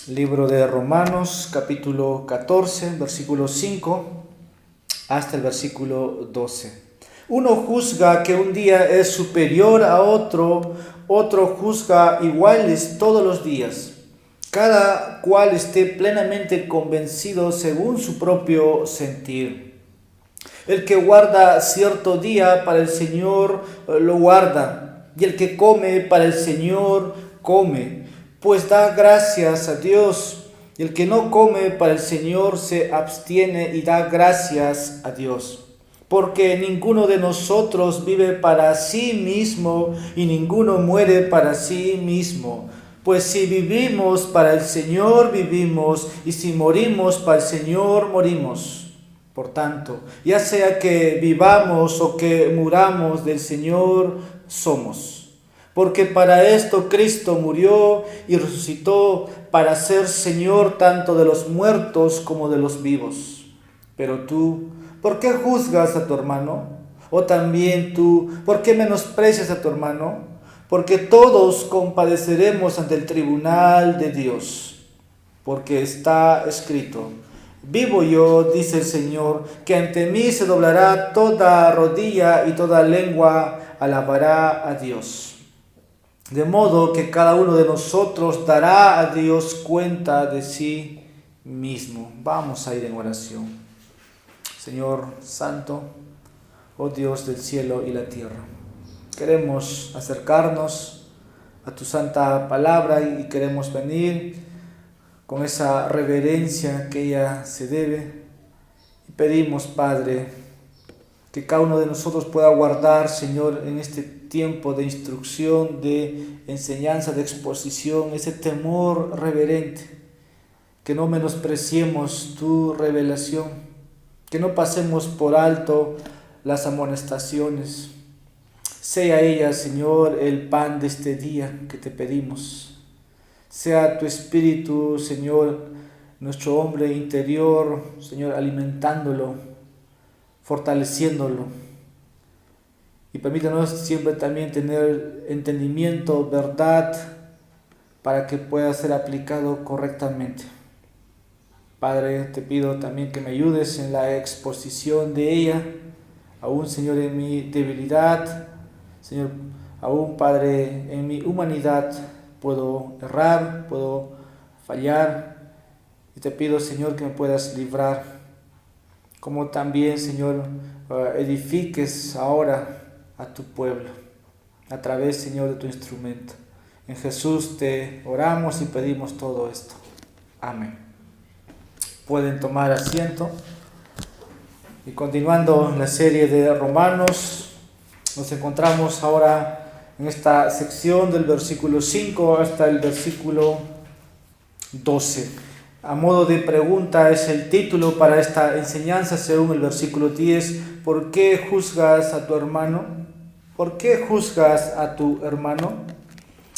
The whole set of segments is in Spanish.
Libro de Romanos, capítulo 14, versículo 5 hasta el versículo 12. Uno juzga que un día es superior a otro, otro juzga iguales todos los días. Cada cual esté plenamente convencido según su propio sentir. El que guarda cierto día para el Señor lo guarda, y el que come para el Señor come, pues da gracias a Dios. Y el que no come para el Señor se abstiene y da gracias a Dios. Porque ninguno de nosotros vive para sí mismo y ninguno muere para sí mismo. Pues si vivimos para el Señor vivimos, y si morimos para el Señor morimos. Por tanto, ya sea que vivamos o que muramos, del Señor somos. Porque para esto Cristo murió y resucitó, para ser Señor tanto de los muertos como de los vivos. Pero tú, ¿por qué juzgas a tu hermano? O también tú, ¿por qué menosprecias a tu hermano? Porque todos compadeceremos ante el tribunal de Dios. Porque está escrito: vivo yo, dice el Señor, que ante mí se doblará toda rodilla y toda lengua alabará a Dios. De modo que cada uno de nosotros dará a Dios cuenta de sí mismo. Vamos a ir en oración. Señor Santo, oh Dios del cielo y la tierra, queremos acercarnos a tu santa palabra y queremos venir con esa reverencia que ella se debe. Y pedimos, Padre, que cada uno de nosotros pueda guardar, Señor, en este tiempo de instrucción, de enseñanza, de exposición, ese temor reverente, que no menospreciemos tu revelación, que no pasemos por alto las amonestaciones. Sea ella, Señor, el pan de este día que te pedimos. Sea tu Espíritu, Señor, nuestro hombre interior, Señor, alimentándolo, fortaleciéndolo. Y permítanos siempre también tener entendimiento, verdad, para que pueda ser aplicado correctamente. Padre, te pido también que me ayudes en la exposición de ella, aún, Señor, en mi debilidad, Señor, aún, Padre, en mi humanidad puedo errar, puedo fallar, y te pido, Señor, que me puedas librar, como también, Señor, edifiques ahora a tu pueblo, a través, Señor, de tu instrumento. En Jesús te oramos y pedimos todo esto. Amén. Pueden tomar asiento. Y continuando la serie de Romanos, nos encontramos ahora en esta sección del versículo 5 hasta el versículo 12. A modo de pregunta es el título para esta enseñanza según el versículo 10. ¿Por qué juzgas a tu hermano? ¿Por qué juzgas a tu hermano?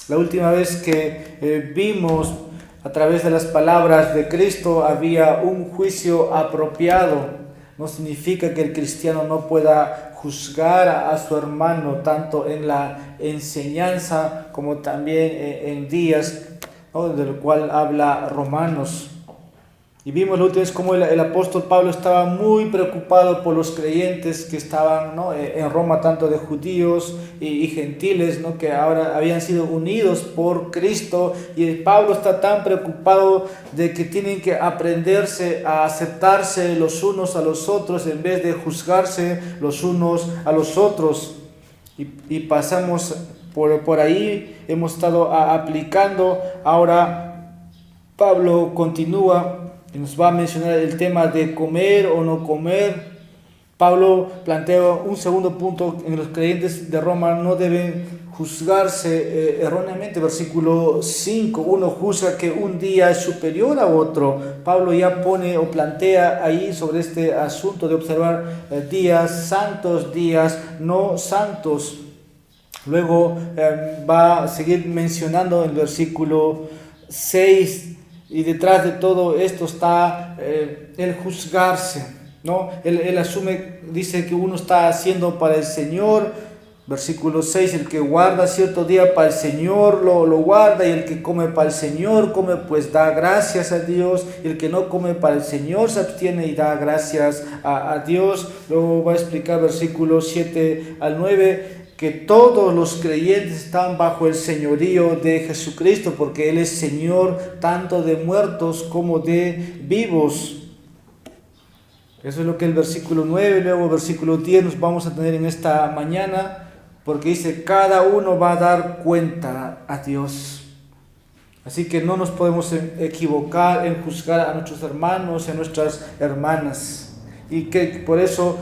La última vez que vimos a través de las palabras de Cristo había un juicio apropiado. No significa que el cristiano no pueda juzgar a su hermano tanto en la enseñanza como también en días, ¿no?, del cual habla Romanos. Y vimos la última vez cómo el apóstol Pablo estaba muy preocupado por los creyentes que estaban, ¿no?, en Roma, tanto de judíos y gentiles, ¿no?, que ahora habían sido unidos por Cristo. Y Pablo está tan preocupado de que tienen que aprenderse a aceptarse los unos a los otros en vez de juzgarse los unos a los otros. Y pasamos por ahí, hemos estado aplicando. Ahora Pablo continúa y nos va a mencionar el tema de comer o no comer. Pablo plantea un segundo punto: en los creyentes de Roma no deben juzgarse erróneamente. Versículo 5, uno juzga que un día es superior a otro. Pablo ya pone o plantea ahí sobre este asunto de observar días santos, días no santos. Luego va a seguir mencionando el versículo 6. Y detrás de todo esto está el juzgarse, ¿no? Él asume, dice que uno está haciendo para el Señor Versículo 6, el que guarda cierto día para el Señor lo guarda, y el que come para el Señor come, pues da gracias a Dios, y el que no come para el Señor se abstiene y da gracias a Dios. Luego va a explicar versículos 7 al 9, que todos los creyentes están bajo el señorío de Jesucristo, porque Él es Señor tanto de muertos como de vivos. Eso es lo que el versículo 9, luego versículo 10 nos vamos a tener en esta mañana, porque dice, cada uno va a dar cuenta a Dios. Así que no nos podemos equivocar en juzgar a nuestros hermanos y a nuestras hermanas. Y que por eso,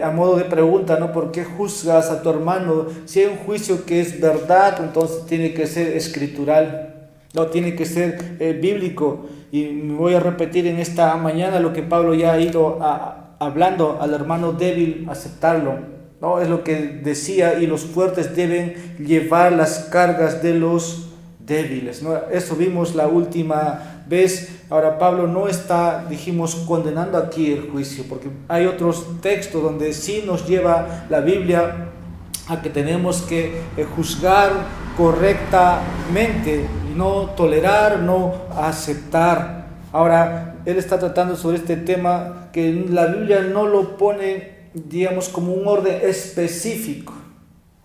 a modo de pregunta, ¿no? ¿Por qué juzgas a tu hermano? Si hay un juicio que es verdad, entonces tiene que ser escritural, no tiene que ser bíblico. Y me voy a repetir en esta mañana lo que Pablo ya ha ido hablando al hermano débil, aceptarlo. No, es lo que decía, y los fuertes deben llevar las cargas de los débiles, ¿no? Eso vimos la última vez. Ahora Pablo no está, dijimos, condenando aquí el juicio, porque hay otros textos donde sí nos lleva la Biblia a que tenemos que juzgar correctamente, no tolerar, no aceptar. Ahora él está tratando sobre este tema que la Biblia no lo pone, digamos, como un orden específico,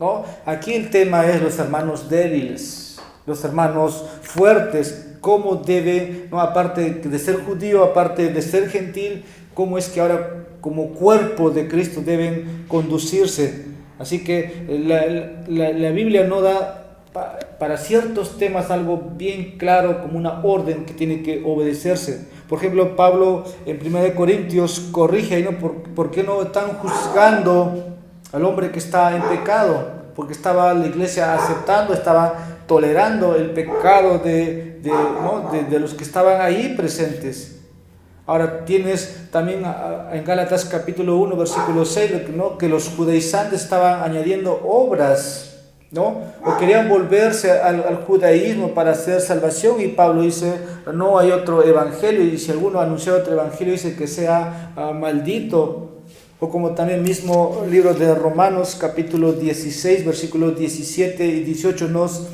¿no? Aquí el tema es los hermanos débiles, los hermanos fuertes, cómo debe, ¿no? Aparte de ser judío, aparte de ser gentil, cómo es que ahora como cuerpo de Cristo deben conducirse. Así que la Biblia no da para ciertos temas algo bien claro, como una orden que tiene que obedecerse. Por ejemplo, Pablo en 1 Corintios corrige, ¿no? ¿Por qué no están juzgando al hombre que está en pecado? Porque estaba la iglesia aceptando, estaba tolerando el pecado de los que estaban ahí presentes. Ahora tienes también en Gálatas capítulo 1, versículo 6, ¿no? Que los judaizantes estaban añadiendo obras, ¿no? O querían volverse al judaísmo para hacer salvación, y Pablo dice, no hay otro evangelio, y si alguno anuncia otro evangelio, dice que sea maldito. O como también mismo libro de Romanos capítulo 16, versículos 17 y 18 nos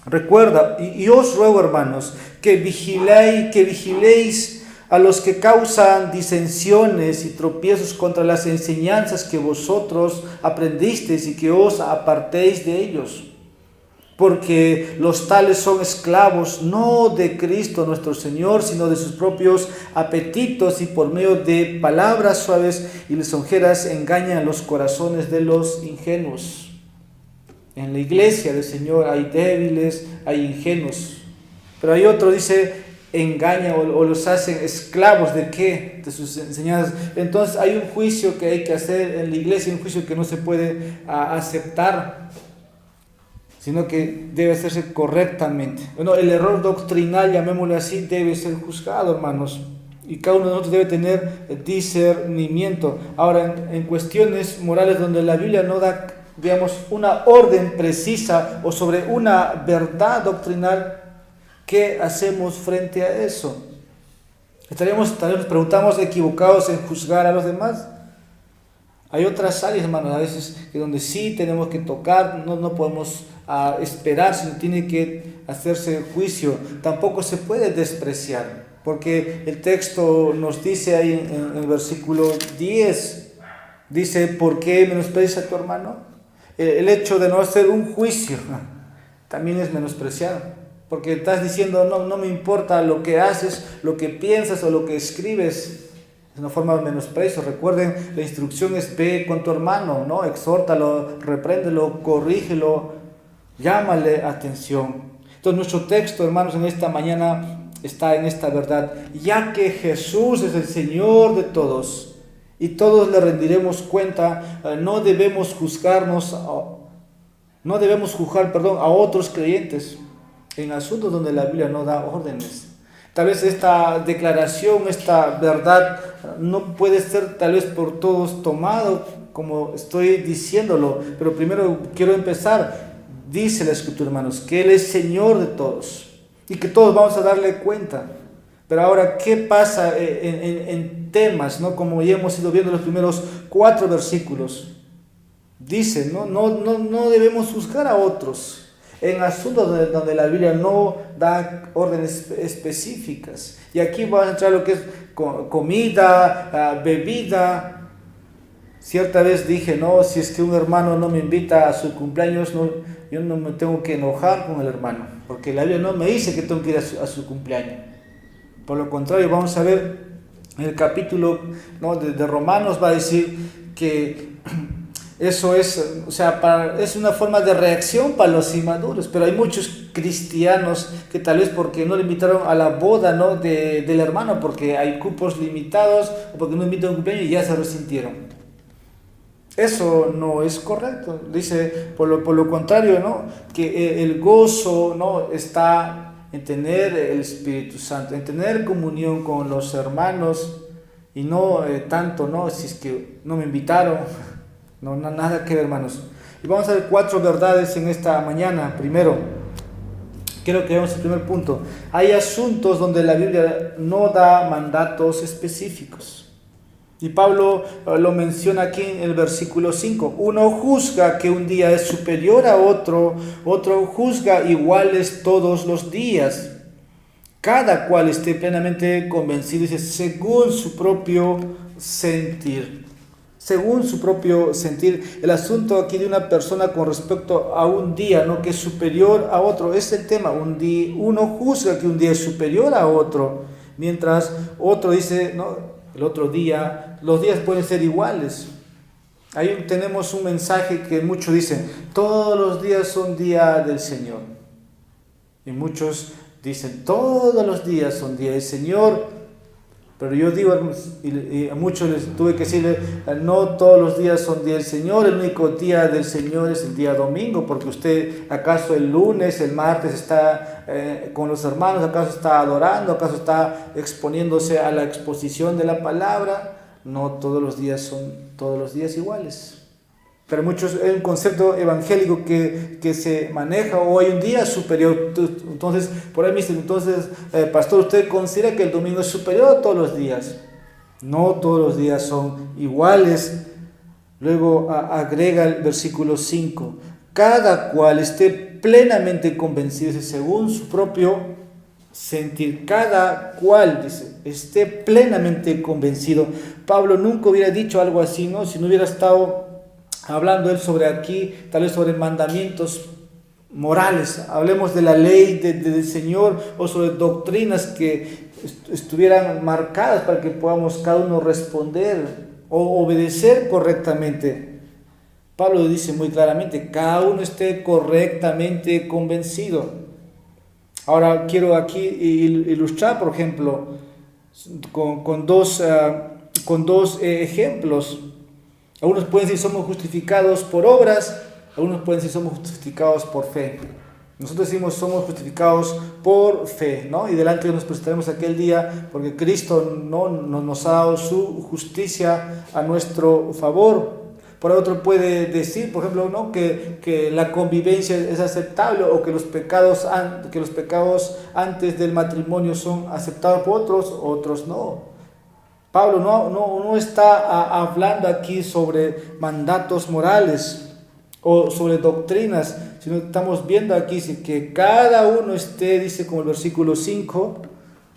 recuerda, y os ruego, hermanos, que vigiléis a los que causan disensiones y tropiezos contra las enseñanzas que vosotros aprendisteis, y que os apartéis de ellos. Porque los tales son esclavos no de Cristo nuestro Señor, sino de sus propios apetitos, y por medio de palabras suaves y lisonjeras engañan los corazones de los ingenuos. En la iglesia del Señor hay débiles, hay ingenuos, pero hay otro, dice, engaña o los hacen esclavos ¿de qué? De sus enseñanzas. Entonces hay un juicio que hay que hacer en la iglesia, un juicio que no se puede aceptar, sino que debe hacerse correctamente. Bueno, el error doctrinal, llamémoslo así, debe ser juzgado, hermanos, y cada uno de nosotros debe tener discernimiento. Ahora, en cuestiones morales donde la Biblia no da, digamos, una orden precisa o sobre una verdad doctrinal, ¿qué hacemos frente a eso? Tal vez nos preguntamos, equivocados en juzgar a los demás. Hay otras áreas, hermanos, a veces que donde sí tenemos que tocar, no podemos esperar, sino tiene que hacerse juicio. Tampoco se puede despreciar, porque el texto nos dice ahí en el versículo 10, dice, ¿por qué menosprecias a tu hermano? El hecho de no hacer un juicio también es menospreciar. Porque estás diciendo, no me importa lo que haces, lo que piensas o lo que escribes. Es una forma de menosprecio. Recuerden, la instrucción es ve con tu hermano, ¿no? Exhórtalo, repréndelo, corrígelo, llámale atención. Entonces nuestro texto, hermanos, en esta mañana está en esta verdad. Ya que Jesús es el Señor de todos y todos le rendiremos cuenta, no debemos juzgar, a otros creyentes en asuntos donde la Biblia no da órdenes. Tal vez esta declaración, esta verdad, no puede ser tal vez por todos tomado como estoy diciéndolo, pero primero quiero empezar. Dice la Escritura, hermanos, que Él es Señor de todos y que todos vamos a darle cuenta. Pero ahora, ¿qué pasa en temas, ¿no? Como ya hemos ido viendo los primeros 4 versículos? Dice, no debemos juzgar a otros en asuntos donde la Biblia no da órdenes específicas. Y aquí va a entrar lo que es comida, bebida. Cierta vez dije, no, si es que un hermano no me invita a su cumpleaños, yo no me tengo que enojar con el hermano, porque la Biblia no me dice que tengo que ir a su cumpleaños. Por lo contrario, vamos a ver en el capítulo, ¿no?, de Romanos, va a decir que eso es, o sea, es una forma de reacción para los inmaduros, pero hay muchos cristianos que tal vez porque no le invitaron a la boda, ¿no?, del hermano, porque hay cupos limitados, o porque no invitan a un cumpleaños y ya se resintieron. Eso no es correcto. Dice, por lo contrario, ¿no?, que el gozo, ¿no?, está en tener el Espíritu Santo, en tener comunión con los hermanos, y no tanto, ¿no?, si es que no me invitaron. No, nada que ver, hermanos. Y vamos a ver 4 verdades en esta mañana. Primero, quiero que veamos el primer punto. Hay asuntos donde la Biblia no da mandatos específicos. Y Pablo lo menciona aquí en el versículo 5. Uno juzga que un día es superior a otro, otro juzga iguales todos los días. Cada cual esté plenamente convencido, dice, según su propio sentir. Según su propio sentir. El asunto aquí de una persona con respecto a un día, ¿no?, que es superior a otro, es el tema. Uno juzga que un día es superior a otro, mientras otro dice, no, el otro día, los días pueden ser iguales. Ahí tenemos un mensaje que muchos dicen, todos los días son día del Señor. Y muchos dicen, todos los días son día del Señor. Pero yo digo, y a muchos les tuve que decirle, no todos los días son día del Señor, el único día del Señor es el día domingo, porque usted acaso el lunes, el martes está con los hermanos, acaso está adorando, acaso está exponiéndose a la exposición de la palabra. No todos los días son todos los días iguales. Pero muchos, es un concepto evangélico que se maneja, o hay un día superior. Entonces, por ahí me dicen, entonces, pastor, ¿usted considera que el domingo es superior a todos los días? No todos los días son iguales. Luego agrega el versículo 5. Cada cual esté plenamente convencido, dice, según su propio sentir. Cada cual, dice, esté plenamente convencido. Pablo nunca hubiera dicho algo así, ¿no?, si no hubiera estado hablando él sobre aquí, tal vez sobre mandamientos morales. Hablemos de la ley del Señor, o sobre doctrinas que estuvieran marcadas para que podamos cada uno responder o obedecer correctamente. Pablo dice muy claramente, cada uno esté correctamente convencido. Ahora quiero aquí ilustrar, por ejemplo, con dos ejemplos. Algunos pueden decir somos justificados por obras, algunos pueden decir somos justificados por fe. Nosotros decimos somos justificados por fe, ¿no? Y delante de Dios nos presentaremos aquel día porque Cristo no nos ha dado su justicia a nuestro favor. Por otro puede decir, por ejemplo, ¿no?, que la convivencia es aceptable, o que los pecados antes del matrimonio son aceptados por otros no. Pablo no está hablando aquí sobre mandatos morales o sobre doctrinas, sino estamos viendo aquí que cada uno esté, dice como el versículo 5,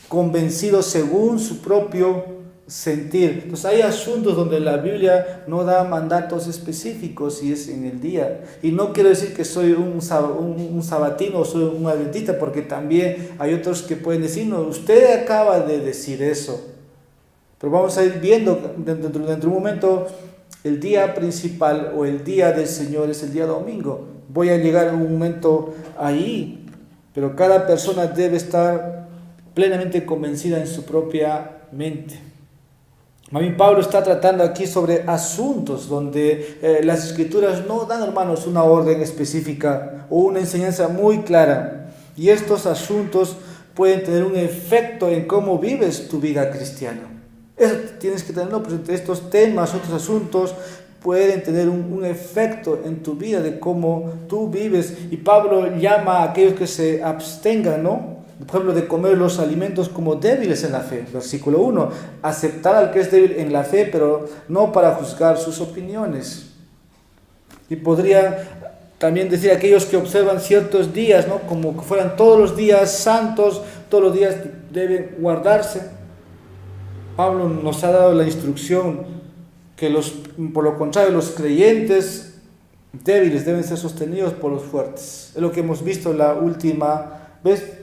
convencido según su propio sentir. Entonces hay asuntos donde la Biblia no da mandatos específicos y es en el día. Y no quiero decir que soy un sabatino o soy un adventista, porque también hay otros que pueden decir, no, usted acaba de decir eso. Pero vamos a ir viendo dentro de un momento, el día principal o el día del Señor es el día domingo. Voy a llegar en un momento ahí, pero cada persona debe estar plenamente convencida en su propia mente. A mí Pablo está tratando aquí sobre asuntos donde las Escrituras no dan, hermanos, una orden específica o una enseñanza muy clara. Y estos asuntos pueden tener un efecto en cómo vives tu vida cristiana. Eso tienes que tenerlo presente. Estos temas, otros asuntos pueden tener un efecto en tu vida de cómo tú vives. Y Pablo llama a aquellos que se abstengan, ¿no?, por ejemplo, de comer los alimentos como débiles en la fe. Versículo 1. Aceptar al que es débil en la fe, pero no para juzgar sus opiniones. Y podría también decir aquellos que observan ciertos días, ¿no? Como que fueran todos los días santos, todos los días deben guardarse. Pablo nos ha dado la instrucción que por lo contrario, los creyentes débiles deben ser sostenidos por los fuertes. Es lo que hemos visto la última vez,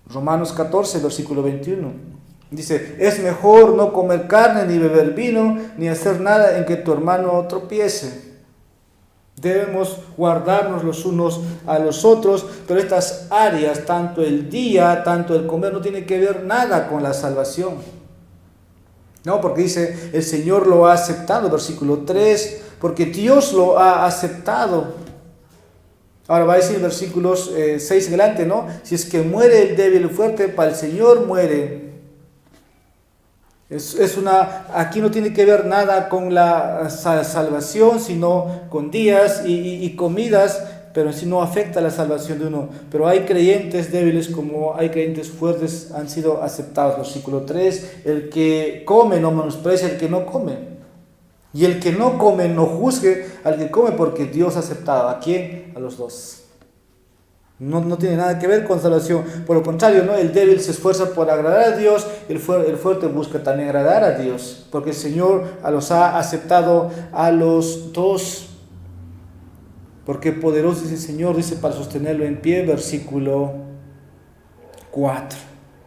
Romanos 14, versículo 21. Dice, es mejor no comer carne, ni beber vino, ni hacer nada en que tu hermano tropiece. Debemos guardarnos los unos a los otros, pero estas áreas, tanto el día, tanto el comer, no tiene que ver nada con la salvación. No, porque dice, el Señor lo ha aceptado, versículo 3, porque Dios lo ha aceptado. Ahora va a decir versículos 6 adelante, ¿no? Si es que muere el débil y fuerte, para el Señor muere. Aquí no tiene que ver nada con la salvación, sino con días y comidas, pero si no afecta la salvación de uno. Pero hay creyentes débiles como hay creyentes fuertes, han sido aceptados. Versículo 3, el que come no menosprecia al que no come. Y el que no come no juzgue al que come, porque Dios ha aceptado. ¿A quién? A los dos. No tiene nada que ver con salvación. Por lo contrario, ¿no? El débil se esfuerza por agradar a Dios, el fuerte busca también agradar a Dios, porque el Señor los ha aceptado a los dos. Porque poderoso es el Señor, dice, para sostenerlo en pie, versículo 4.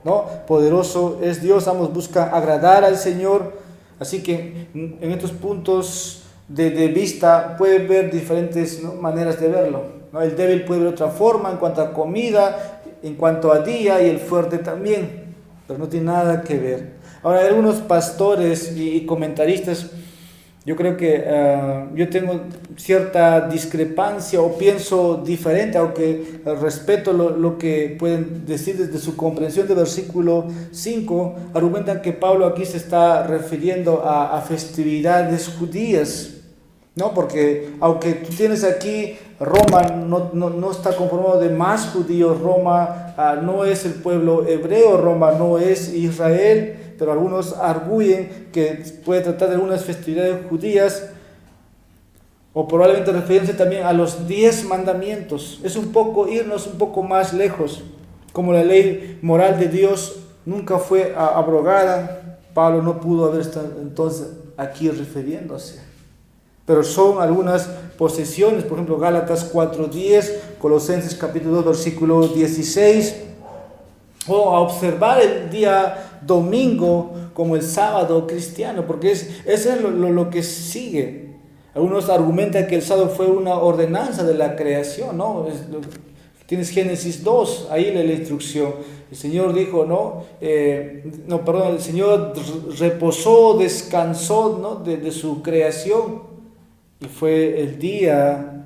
¿No? Poderoso es Dios, ambos buscan agradar al Señor. Así que en estos puntos de vista puede ver diferentes, ¿no?, maneras de verlo. ¿No? El débil puede ver otra forma en cuanto a comida, en cuanto a día, y el fuerte también, pero no tiene nada que ver. Ahora, hay algunos pastores y comentaristas, yo creo que yo tengo cierta discrepancia o pienso diferente, aunque respeto lo que pueden decir desde su comprensión del versículo 5, argumentan que Pablo aquí se está refiriendo a festividades judías. No, porque aunque tú tienes aquí, Roma no está conformado de más judíos, Roma no es el pueblo hebreo, Roma no es Israel, pero algunos arguyen que puede tratar de algunas festividades judías, o probablemente referirse también a los 10 mandamientos. Es irnos un poco más lejos, como la ley moral de Dios nunca fue abrogada, Pablo no pudo haber estado entonces aquí refiriéndose. Pero son algunas posesiones, por ejemplo, Gálatas 4:10, Colosenses capítulo 2, versículo 16, o a observar el día domingo como el sábado cristiano, porque eso es lo que sigue. Algunos argumentan que el sábado fue una ordenanza de la creación, ¿no? Tienes Génesis 2, ahí la instrucción. El Señor dijo, el Señor reposó, descansó, ¿no?, de su creación. Y fue el día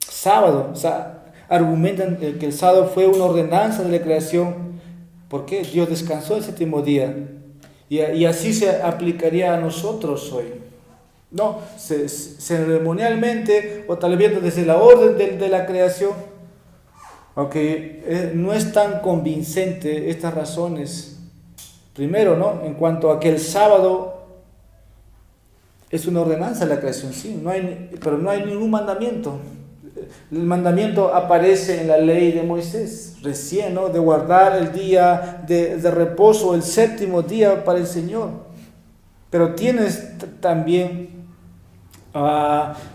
sábado. O sea, argumentan que el sábado fue una ordenanza de la creación. ¿Por qué? Dios descansó el séptimo día. Y así se aplicaría a nosotros hoy. No, ceremonialmente, o tal vez desde la orden de la creación, aunque no es tan convincente estas razones. Primero, ¿no?, en cuanto a que el sábado es una ordenanza de la creación, sí, pero no hay ningún mandamiento. El mandamiento aparece en la ley de Moisés, recién, ¿no?, de guardar el día de reposo, el séptimo día para el Señor. Pero tienes también,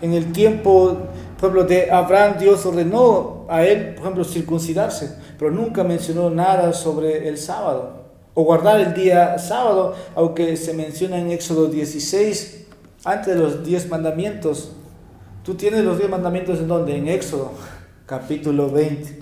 en el tiempo, por ejemplo, de Abraham, Dios ordenó a él, por ejemplo, circuncidarse, pero nunca mencionó nada sobre el sábado, o guardar el día sábado, aunque se menciona en Éxodo 16, antes de los 10 mandamientos. Tú tienes los 10 mandamientos ¿en dónde? En Éxodo, capítulo 20.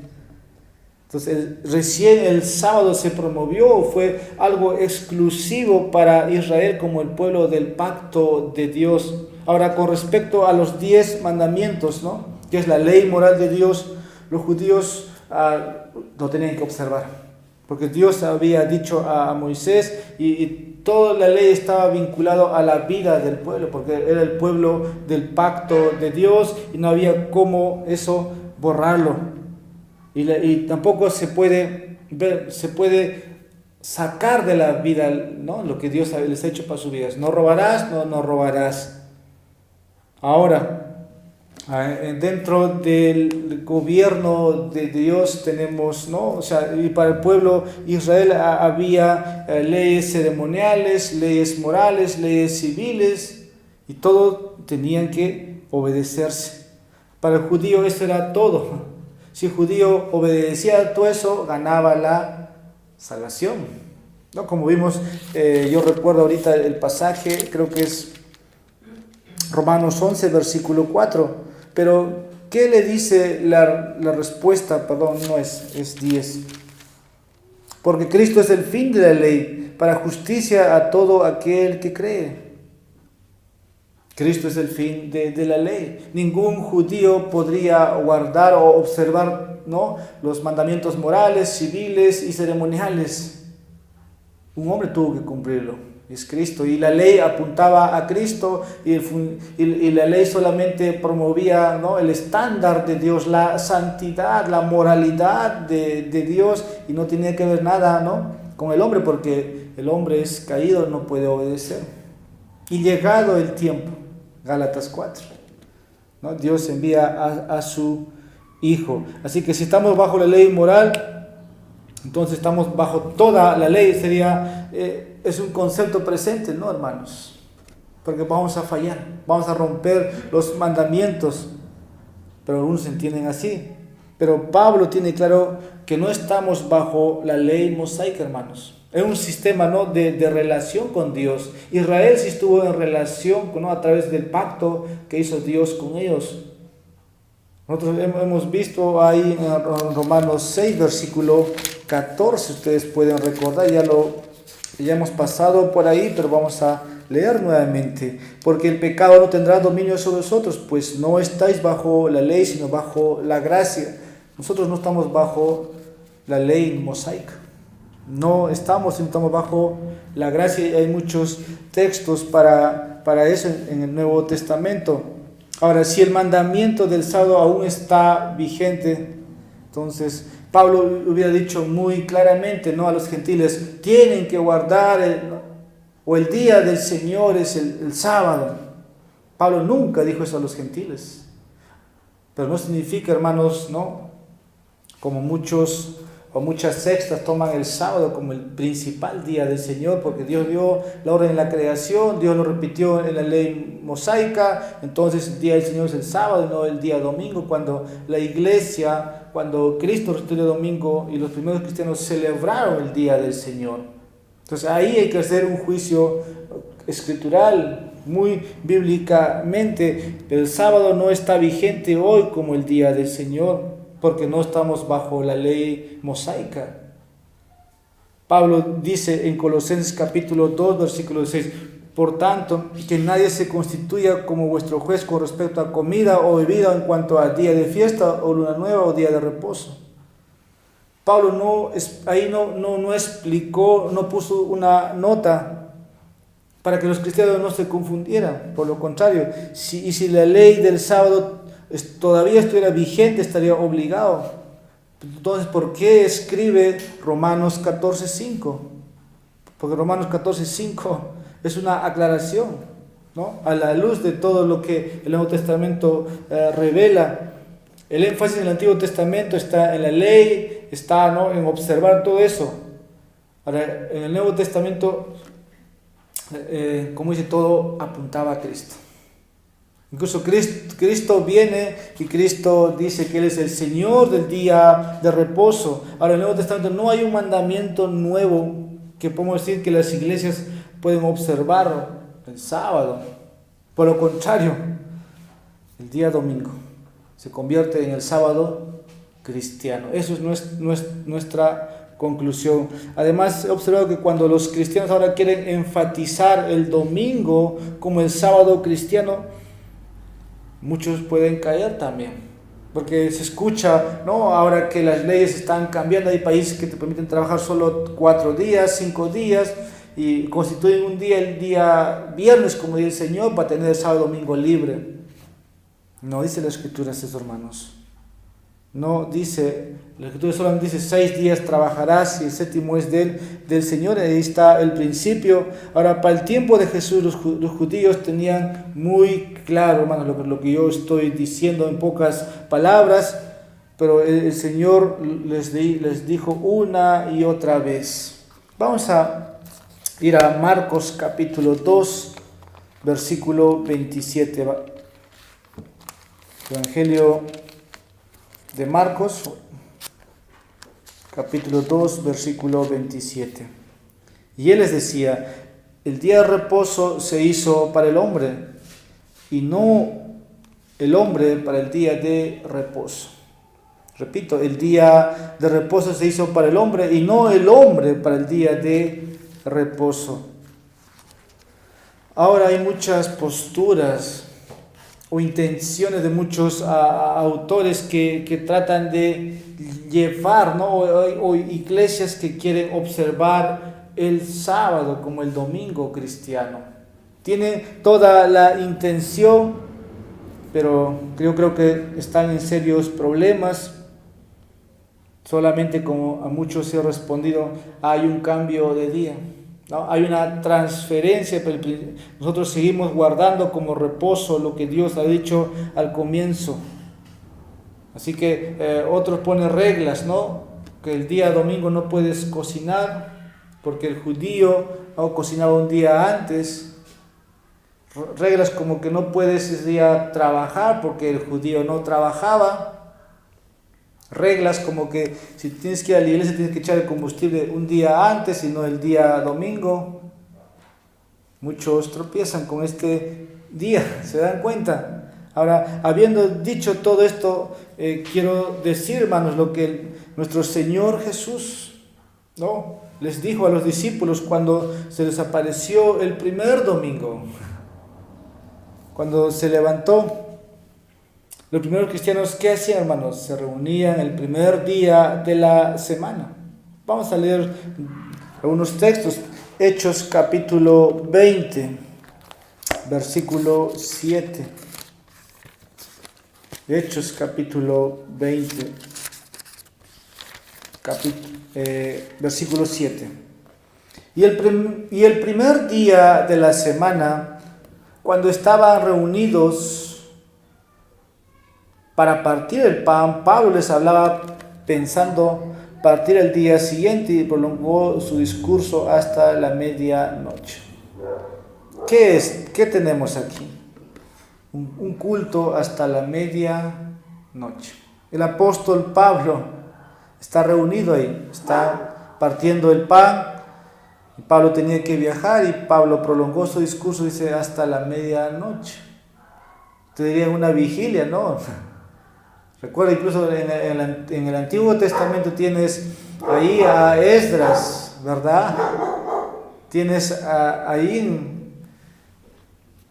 Entonces, recién el sábado se promovió, fue algo exclusivo para Israel como el pueblo del pacto de Dios. Ahora, con respecto a los 10 mandamientos, ¿no?, que es la ley moral de Dios, los judíos lo tenían que observar, porque Dios había dicho a Moisés y toda la ley estaba vinculada a la vida del pueblo, porque era el pueblo del pacto de Dios y no había cómo eso borrarlo. Y tampoco se puede sacar de la vida, ¿no?, lo que Dios les ha hecho para sus vidas. No robarás, no robarás. Ahora, Dentro del gobierno de Dios tenemos, ¿no? O sea, y para el pueblo Israel había leyes ceremoniales, leyes morales, leyes civiles, y todo tenían que obedecerse. Para el judío eso era todo. Si el judío obedecía a todo eso, ganaba la salvación, ¿no? Como vimos, yo recuerdo ahorita el pasaje, creo que es Romanos 11, versículo 4. Pero, ¿qué le dice la respuesta? Perdón, no es 10. Porque Cristo es el fin de la ley, para justicia a todo aquel que cree. Cristo es el fin de la ley. Ningún judío podría guardar o observar, ¿no?, los mandamientos morales, civiles y ceremoniales. Un hombre tuvo que cumplirlo. Es Cristo, y la ley apuntaba a Cristo, y la ley solamente promovía, ¿no?, el estándar de Dios, la santidad, la moralidad de Dios, y no tenía que ver nada, ¿no?, con el hombre, porque el hombre es caído, no puede obedecer. Y llegado el tiempo, Gálatas 4, ¿no?, Dios envía a su Hijo. Así que si estamos bajo la ley moral, entonces estamos bajo toda la ley. Es un concepto presente, ¿no, hermanos? Porque vamos a fallar, vamos a romper los mandamientos, pero algunos entienden así. Pero Pablo tiene claro que no estamos bajo la ley mosaica, hermanos. Es un sistema, ¿no?, de relación con Dios. Israel sí estuvo en relación, ¿no?, a través del pacto que hizo Dios con ellos. Nosotros hemos visto ahí en Romanos 6, versículo 14, ustedes pueden recordar, ya hemos pasado por ahí, pero vamos a leer nuevamente. Porque el pecado no tendrá dominio sobre vosotros, pues no estáis bajo la ley, sino bajo la gracia. Nosotros no estamos bajo la ley mosaica. No estamos, sino estamos bajo la gracia, y hay muchos textos para eso en el Nuevo Testamento. Ahora, si el mandamiento del sábado aún está vigente, entonces Pablo hubiera dicho muy claramente, ¿no?, a los gentiles: tienen que guardar el día del Señor es el sábado. Pablo nunca dijo eso a los gentiles. Pero no significa, hermanos, ¿no?, como muchas sectas toman el sábado como el principal día del Señor, porque Dios dio la orden en la creación, Dios lo repitió en la ley mosaica, entonces el día del Señor es el sábado, no el día domingo, cuando la iglesia, cuando Cristo resucitó el domingo y los primeros cristianos celebraron el día del Señor. Entonces ahí hay que hacer un juicio escritural, muy bíblicamente. El sábado no está vigente hoy como el día del Señor, porque no estamos bajo la ley mosaica. Pablo dice en Colosenses capítulo 2, versículo 6: por tanto, que nadie se constituya como vuestro juez con respecto a comida o bebida, en cuanto a día de fiesta o luna nueva o día de reposo. Pablo no explicó, no puso una nota para que los cristianos no se confundieran. Por lo contrario, si la ley del sábado todavía estuviera vigente, estaría obligado. Entonces, ¿por qué escribe Romanos 14:5? Porque Romanos 14:5 es una aclaración, ¿no?, a la luz de todo lo que el Nuevo Testamento revela. El énfasis en el Antiguo Testamento está en la ley, está, ¿no?, en observar todo eso. Ahora, en el Nuevo Testamento, como dice, todo apuntaba a Cristo. Incluso Cristo viene y Cristo dice que Él es el Señor del día de reposo. Ahora, en el Nuevo Testamento no hay un mandamiento nuevo que podemos decir que las iglesias pueden observar el sábado. Por lo contrario, el día domingo se convierte en el sábado cristiano. Eso es nuestra conclusión. Además, he observado que cuando los cristianos ahora quieren enfatizar el domingo como el sábado cristiano, muchos pueden caer también, porque se escucha, ¿no?, ahora que las leyes están cambiando. Hay países que te permiten trabajar solo 4 días, 5 días, y constituyen un día, el día viernes, como dice el Señor, para tener el sábado y domingo libre. No dice la Escritura eso, hermanos. No dice, la Escritura solamente dice 6 días trabajarás y el séptimo es del Señor. Ahí está el principio. Ahora, para el tiempo de Jesús, los judíos tenían muy claro, hermanos, lo que yo estoy diciendo en pocas palabras, pero el Señor les dijo una y otra vez. Vamos a ir a Marcos capítulo 2, versículo 27. Evangelio de Marcos, capítulo 2, versículo 27. Y él les decía: el día de reposo se hizo para el hombre, y no el hombre para el día de reposo. Repito, el día de reposo se hizo para el hombre, y no el hombre para el día de reposo. Ahora hay muchas posturas o intenciones de muchos autores que tratan de llevar, ¿no? o iglesias que quieren observar el sábado como el domingo cristiano. Tienen toda la intención, pero yo creo que están en serios problemas. Solamente, como a muchos se ha respondido, hay un cambio de día, ¿no? Hay una transferencia, pero nosotros seguimos guardando como reposo lo que Dios ha dicho al comienzo. Así que otros ponen reglas, ¿no? Que el día domingo no puedes cocinar porque el judío cocinaba un día antes. Reglas como que no puedes ese día trabajar porque el judío no trabajaba. Reglas como que si tienes que ir a la iglesia tienes que echar el combustible un día antes y no el día domingo. Muchos tropiezan con este día, ¿se dan cuenta? Ahora, habiendo dicho todo esto, quiero decir, hermanos, lo que nuestro Señor Jesús, ¿no?, les dijo a los discípulos cuando se les apareció el primer domingo. Cuando se levantó, los primeros cristianos, ¿qué hacían, hermanos? Se reunían el primer día de la semana. Vamos a leer algunos textos. Hechos capítulo 20, versículo 7. Hechos capítulo 20, versículo 7. Y el primer día de la semana, cuando estaban reunidos para partir el pan, Pablo les hablaba pensando partir el día siguiente y prolongó su discurso hasta la medianoche. ¿Qué tenemos aquí? Un culto hasta la medianoche. El apóstol Pablo está reunido ahí, está partiendo el pan, y Pablo tenía que viajar y Pablo prolongó su discurso, dice, hasta la medianoche. Te diría una vigilia, ¿no? Recuerda, incluso en el Antiguo Testamento tienes ahí a Esdras, ¿verdad? Tienes ahí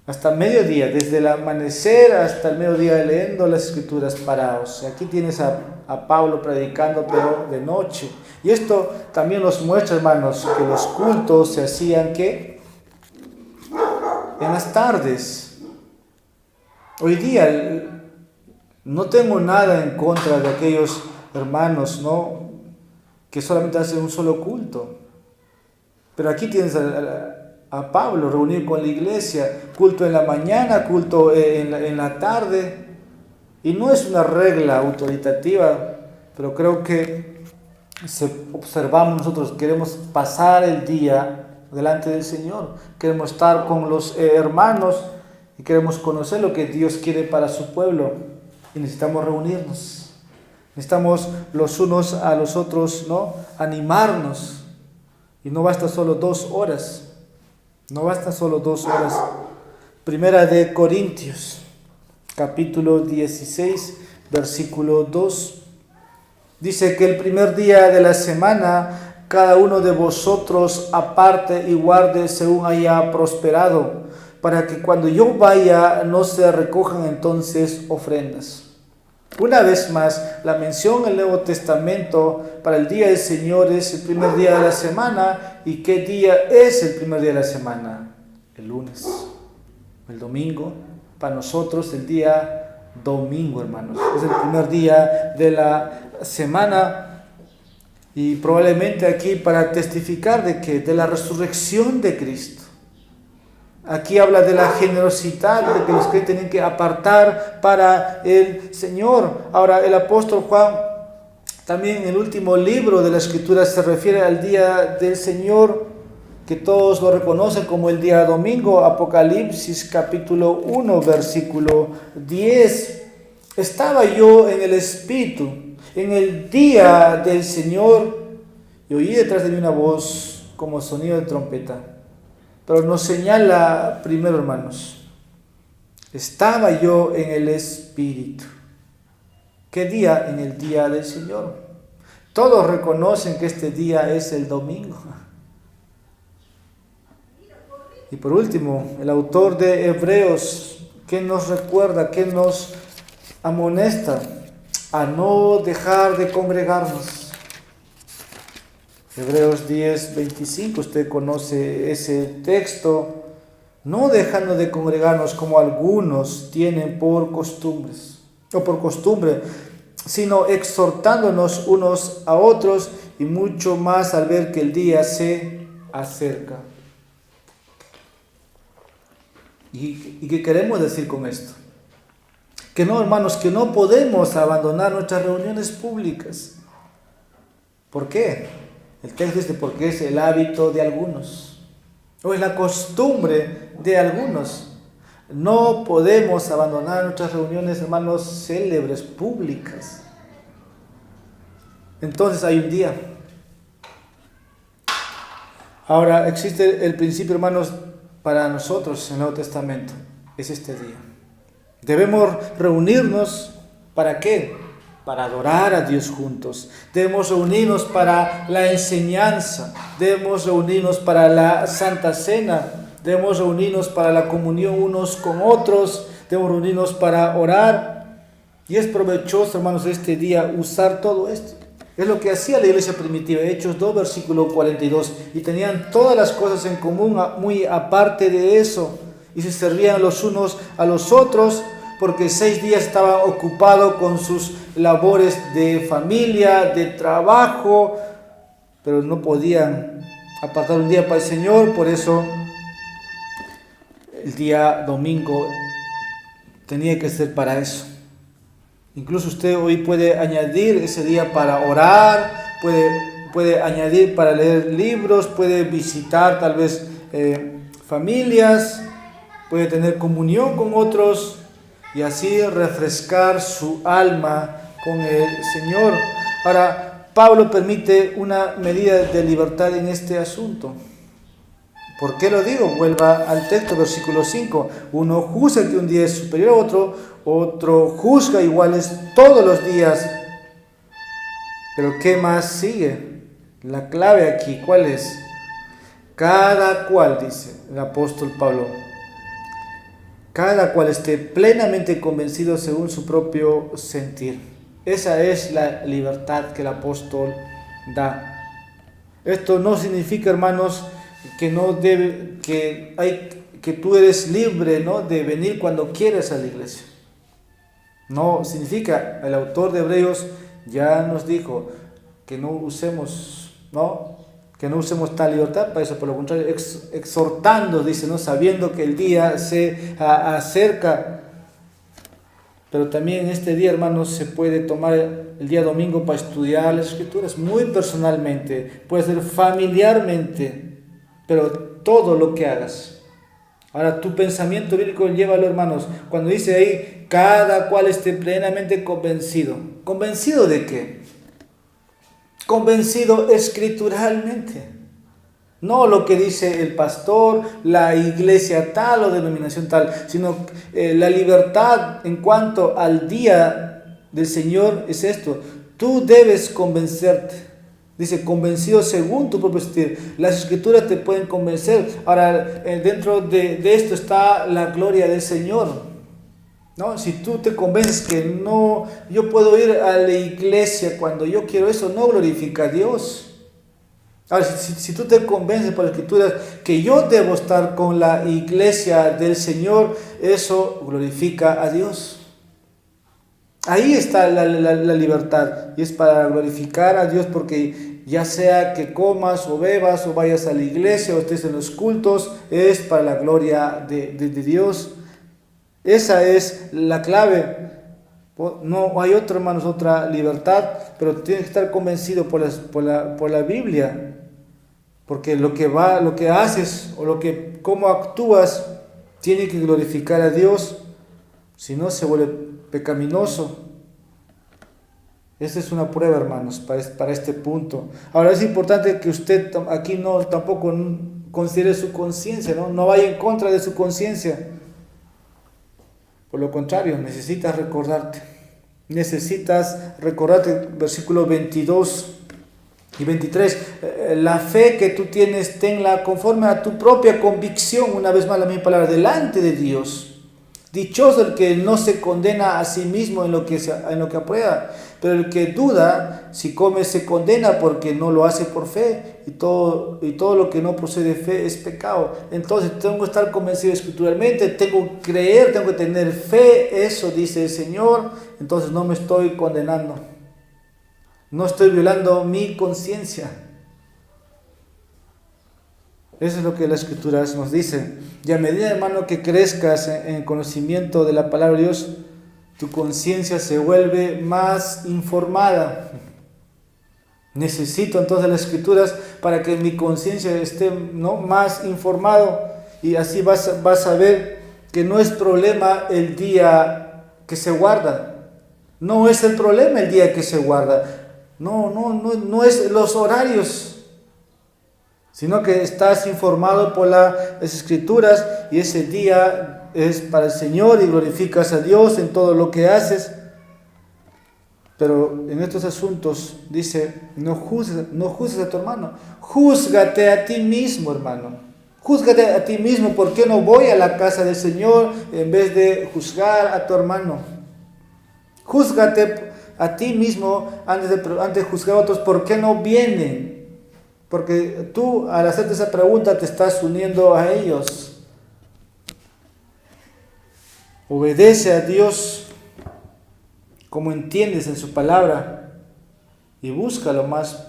hasta mediodía, desde el amanecer hasta el mediodía leyendo las Escrituras parados. Aquí tienes a Pablo predicando, pero de noche. Y esto también nos muestra, hermanos, que los cultos se hacían, ¿qué? En las tardes. Hoy día no tengo nada en contra de aquellos hermanos, ¿no?, que solamente hacen un solo culto. Pero aquí tienes a Pablo reunido con la iglesia, culto en la mañana, culto en la tarde. Y no es una regla autoritativa, pero creo que si observamos nosotros, queremos pasar el día delante del Señor, queremos estar con los hermanos y queremos conocer lo que Dios quiere para su pueblo. Y necesitamos reunirnos, necesitamos los unos a los otros, ¿no?, animarnos. Y no basta solo 2 horas, no basta solo 2 horas. Primera de Corintios, capítulo 16, versículo 2. Dice que el primer día de la semana cada uno de vosotros aparte y guarde según haya prosperado, para que cuando yo vaya no se recojan entonces ofrendas. Una vez más, la mención en el Nuevo Testamento para el día del Señor es el primer día de la semana. ¿Y qué día es el primer día de la semana? El lunes. El domingo, para nosotros el día domingo, hermanos. Es el primer día de la semana y probablemente aquí para testificar de la resurrección de Cristo. Aquí habla de la generosidad, de que los que tienen que apartar para el Señor. Ahora el apóstol Juan también en el último libro de la Escritura se refiere al día del Señor, que todos lo reconocen como el día domingo. Apocalipsis capítulo 1 versículo 10. Estaba yo en el Espíritu en el día del Señor y oí detrás de mí una voz como sonido de trompeta. Pero nos señala primero, hermanos, estaba yo en el Espíritu. ¿Qué día? En el día del Señor. Todos reconocen que este día es el domingo. Y por último, el autor de Hebreos, que nos recuerda, que nos amonesta a no dejar de congregarnos. Hebreos 10:25, usted conoce ese texto. No dejando de congregarnos como algunos tienen por costumbre, sino exhortándonos unos a otros, y mucho más al ver que el día se acerca. ¿Y qué queremos decir con esto? Que no, hermanos, que no podemos abandonar nuestras reuniones públicas. ¿Por qué? El texto dice porque es el hábito de algunos, o es la costumbre de algunos. No podemos abandonar nuestras reuniones, hermanos, célebres, públicas. Entonces hay un día. Ahora existe el principio, hermanos, para nosotros en el Nuevo Testamento. Es este día. Debemos reunirnos, ¿para qué? Para adorar a Dios juntos. Debemos reunirnos para la enseñanza. Debemos reunirnos para la Santa Cena. Debemos reunirnos para la comunión unos con otros. Debemos reunirnos para orar. Y es provechoso, hermanos, este día usar todo esto. Es lo que hacía la iglesia primitiva. Hechos 2, versículo 42. Y tenían todas las cosas en común, muy aparte de eso. Y se servían los unos a los otros, porque 6 días estaban ocupados con sus labores de familia, de trabajo, pero no podían apartar un día para el Señor. Por eso el día domingo tenía que ser para eso. Incluso usted hoy puede añadir ese día para orar, puede añadir para leer libros, puede visitar tal vez familias, puede tener comunión con otros y así refrescar su alma con el Señor. Ahora, Pablo permite una medida de libertad en este asunto. ¿Por qué lo digo? Vuelva al texto, versículo 5. Uno juzga que un día es superior a otro, otro juzga iguales todos los días. Pero ¿qué más sigue? La clave aquí, ¿cuál es? Cada cual, dice el apóstol Pablo, cada cual esté plenamente convencido según su propio sentir. Esa es la libertad que el apóstol da. Esto no significa, hermanos, que tú eres libre, ¿no?, de venir cuando quieres a la iglesia. No significa, el autor de Hebreos ya nos dijo que no usemos tal libertad para eso. Por lo contrario, exhortando, dice, ¿no?, sabiendo que el día se acerca. Pero también este día, hermanos, se puede tomar el día domingo para estudiar las Escrituras muy personalmente, puede ser familiarmente, pero todo lo que hagas. Ahora, tu pensamiento bíblico, llévalo, hermanos, cuando dice ahí, cada cual esté plenamente convencido. ¿Convencido de qué? Convencido escrituralmente. No lo que dice el pastor, la iglesia tal o denominación tal, sino la libertad en cuanto al día del Señor es esto. Tú debes convencerte. Dice, convencido según tu propio sentir. Las Escrituras te pueden convencer. Ahora, dentro de esto está la gloria del Señor, ¿no? Si tú te convences que no, yo puedo ir a la iglesia cuando yo quiero, eso no glorifica a Dios. Ahora, si tú te convences por las Escrituras que yo debo estar con la iglesia del Señor, eso glorifica a Dios. Ahí está la libertad, y es para glorificar a Dios, porque ya sea que comas o bebas o vayas a la iglesia o estés en los cultos, es para la gloria de Dios. Esa es la clave. No hay otra, hermanos, otra libertad, pero tienes que estar convencido por la Biblia, porque lo que haces o cómo actúas tiene que glorificar a Dios, si no se vuelve pecaminoso. Esta es una prueba, hermanos, para este punto. Ahora es importante que usted aquí tampoco considere su conciencia, no vaya en contra de su conciencia. Por lo contrario, necesitas recordarte, versículos 22 y 23, la fe que tú tienes, tenla conforme a tu propia convicción, una vez más la misma palabra, delante de Dios. Dichoso el que no se condena a sí mismo en lo que aprueba, pero el que duda, si come, se condena porque no lo hace por fe, y todo lo que no procede de fe es pecado. Entonces tengo que estar convencido escrituralmente, tengo que creer, tengo que tener fe, eso dice el Señor, entonces no me estoy condenando, no estoy violando mi conciencia. Eso es lo que las Escrituras nos dicen. Y a medida, hermano, que crezcas en el conocimiento de la palabra de Dios, tu conciencia se vuelve más informada. Necesito entonces las Escrituras para que mi conciencia esté más informado, y así vas a ver que no es problema el día que se guarda. No es el problema el día que se guarda. No es los horarios, sino que estás informado por las Escrituras, y ese día es para el Señor y glorificas a Dios en todo lo que haces. Pero en estos asuntos dice, no juzgues a tu hermano, júzgate a ti mismo, hermano. Júzgate a ti mismo. ¿Por qué no voy a la casa del Señor en vez de juzgar a tu hermano? Júzgate a ti mismo antes de juzgar a otros. ¿Por qué no vienen? Porque tú, al hacerte esa pregunta, te estás uniendo a ellos. Obedece a Dios como entiendes en su palabra, y búscalo más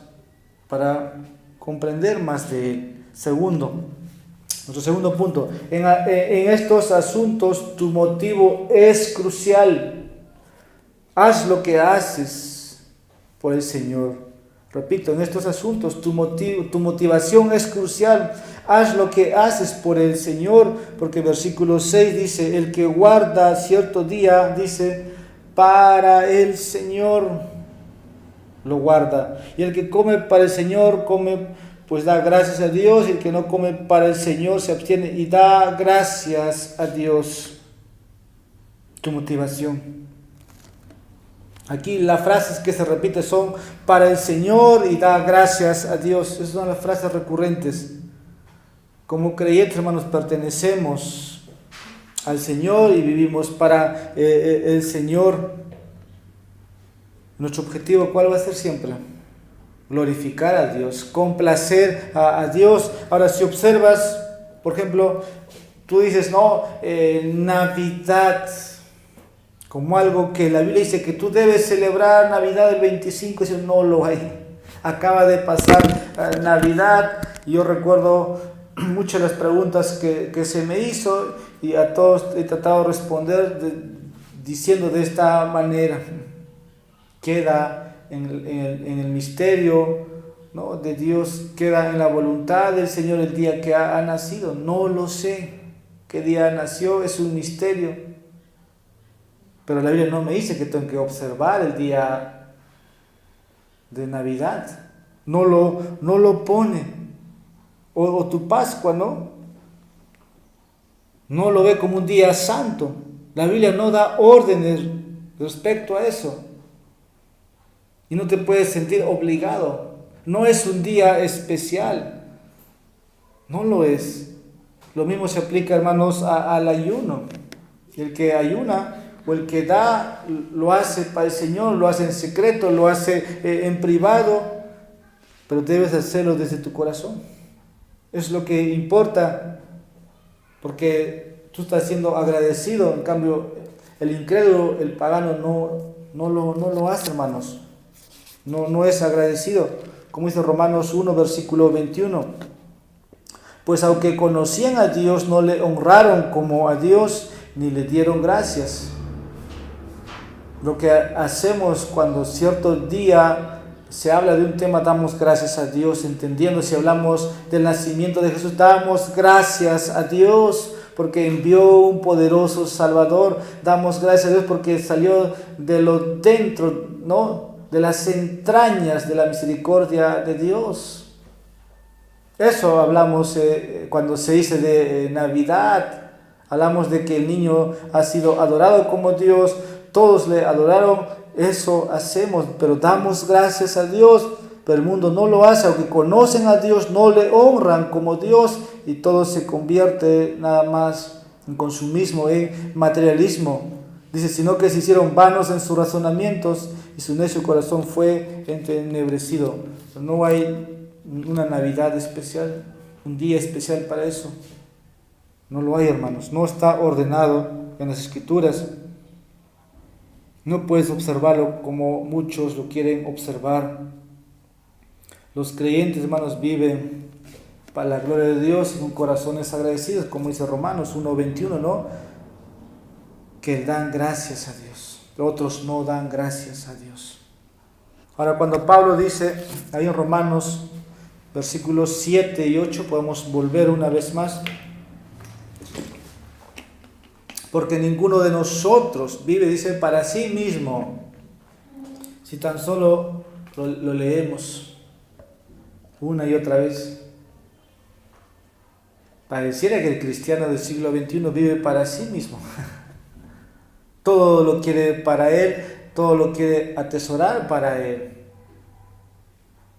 para comprender más de Él. Nuestro segundo punto, en estos asuntos tu motivo es crucial. Haz lo que haces por el Señor. Repito, en estos asuntos tu motivación es crucial. Haz lo que haces por el Señor, porque versículo 6 dice, el que guarda cierto día, dice, para el Señor lo guarda. Y el que come para el Señor, come, pues da gracias a Dios, y el que no come para el Señor se abstiene y da gracias a Dios. Tu motivación. Aquí las frases que se repiten son para el Señor y da gracias a Dios. Esas son las frases recurrentes. Como creyentes, hermanos, pertenecemos al Señor y vivimos para el Señor. Nuestro objetivo, ¿cuál va a ser siempre? Glorificar a Dios, complacer a Dios. Ahora, si observas, por ejemplo, tú dices, Navidad, como algo que la Biblia dice que tú debes celebrar Navidad el 25, y no lo hay. Acaba de pasar Navidad, y yo recuerdo muchas de las preguntas que se me hizo, y a todos he tratado de responder diciendo de esta manera: queda en el misterio, ¿no?, de Dios, queda en la voluntad del Señor el día que ha nacido. No lo sé qué día nació, es un misterio. Pero la Biblia no me dice que tengo que observar el día de Navidad. No lo pone. O tu Pascua, ¿no? No lo ve como un día santo. La Biblia no da órdenes respecto a eso. Y no te puedes sentir obligado. No es un día especial. No lo es. Lo mismo se aplica, hermanos, al ayuno. El que ayuna o el que da, lo hace para el Señor, lo hace en secreto, lo hace en privado, pero debes hacerlo desde tu corazón. Es lo que importa, porque tú estás siendo agradecido. En cambio, el incrédulo, el pagano, no lo hace, hermanos. No es agradecido. Como dice Romanos 1, versículo 21. Pues aunque conocían a Dios, no le honraron como a Dios, ni le dieron gracias. Lo que hacemos cuando cierto día se habla de un tema, damos gracias a Dios, entendiendo. Si hablamos del nacimiento de Jesús, damos gracias a Dios porque envió un poderoso Salvador. Damos gracias a Dios porque salió de lo dentro, ¿no?, de las entrañas de la misericordia de Dios. Eso hablamos cuando se dice de Navidad. Hablamos de que el niño ha sido adorado como Dios. Todos le adoraron. Eso hacemos, pero damos gracias a Dios. Pero el mundo no lo hace. Aunque conocen a Dios, no le honran como Dios. Y todo se convierte nada más en consumismo, en materialismo. Dice, sino que se hicieron vanos en sus razonamientos y su necio corazón fue entenebrecido. No hay una Navidad especial, un día especial para eso. No lo hay, hermanos. No está ordenado en las Escrituras. No puedes observarlo como muchos lo quieren observar. Los creyentes, hermanos, viven para la gloria de Dios y con corazones agradecidos, como dice Romanos 1:21, ¿no? Que dan gracias a Dios. Otros no dan gracias a Dios. Ahora, cuando Pablo dice ahí en Romanos versículos 7 y 8, podemos volver una vez más. Porque ninguno de nosotros vive, dice, para sí mismo. Si tan solo lo leemos una y otra vez. Pareciera que el cristiano del siglo XXI vive para sí mismo. Todo lo quiere para él, todo lo quiere atesorar para él.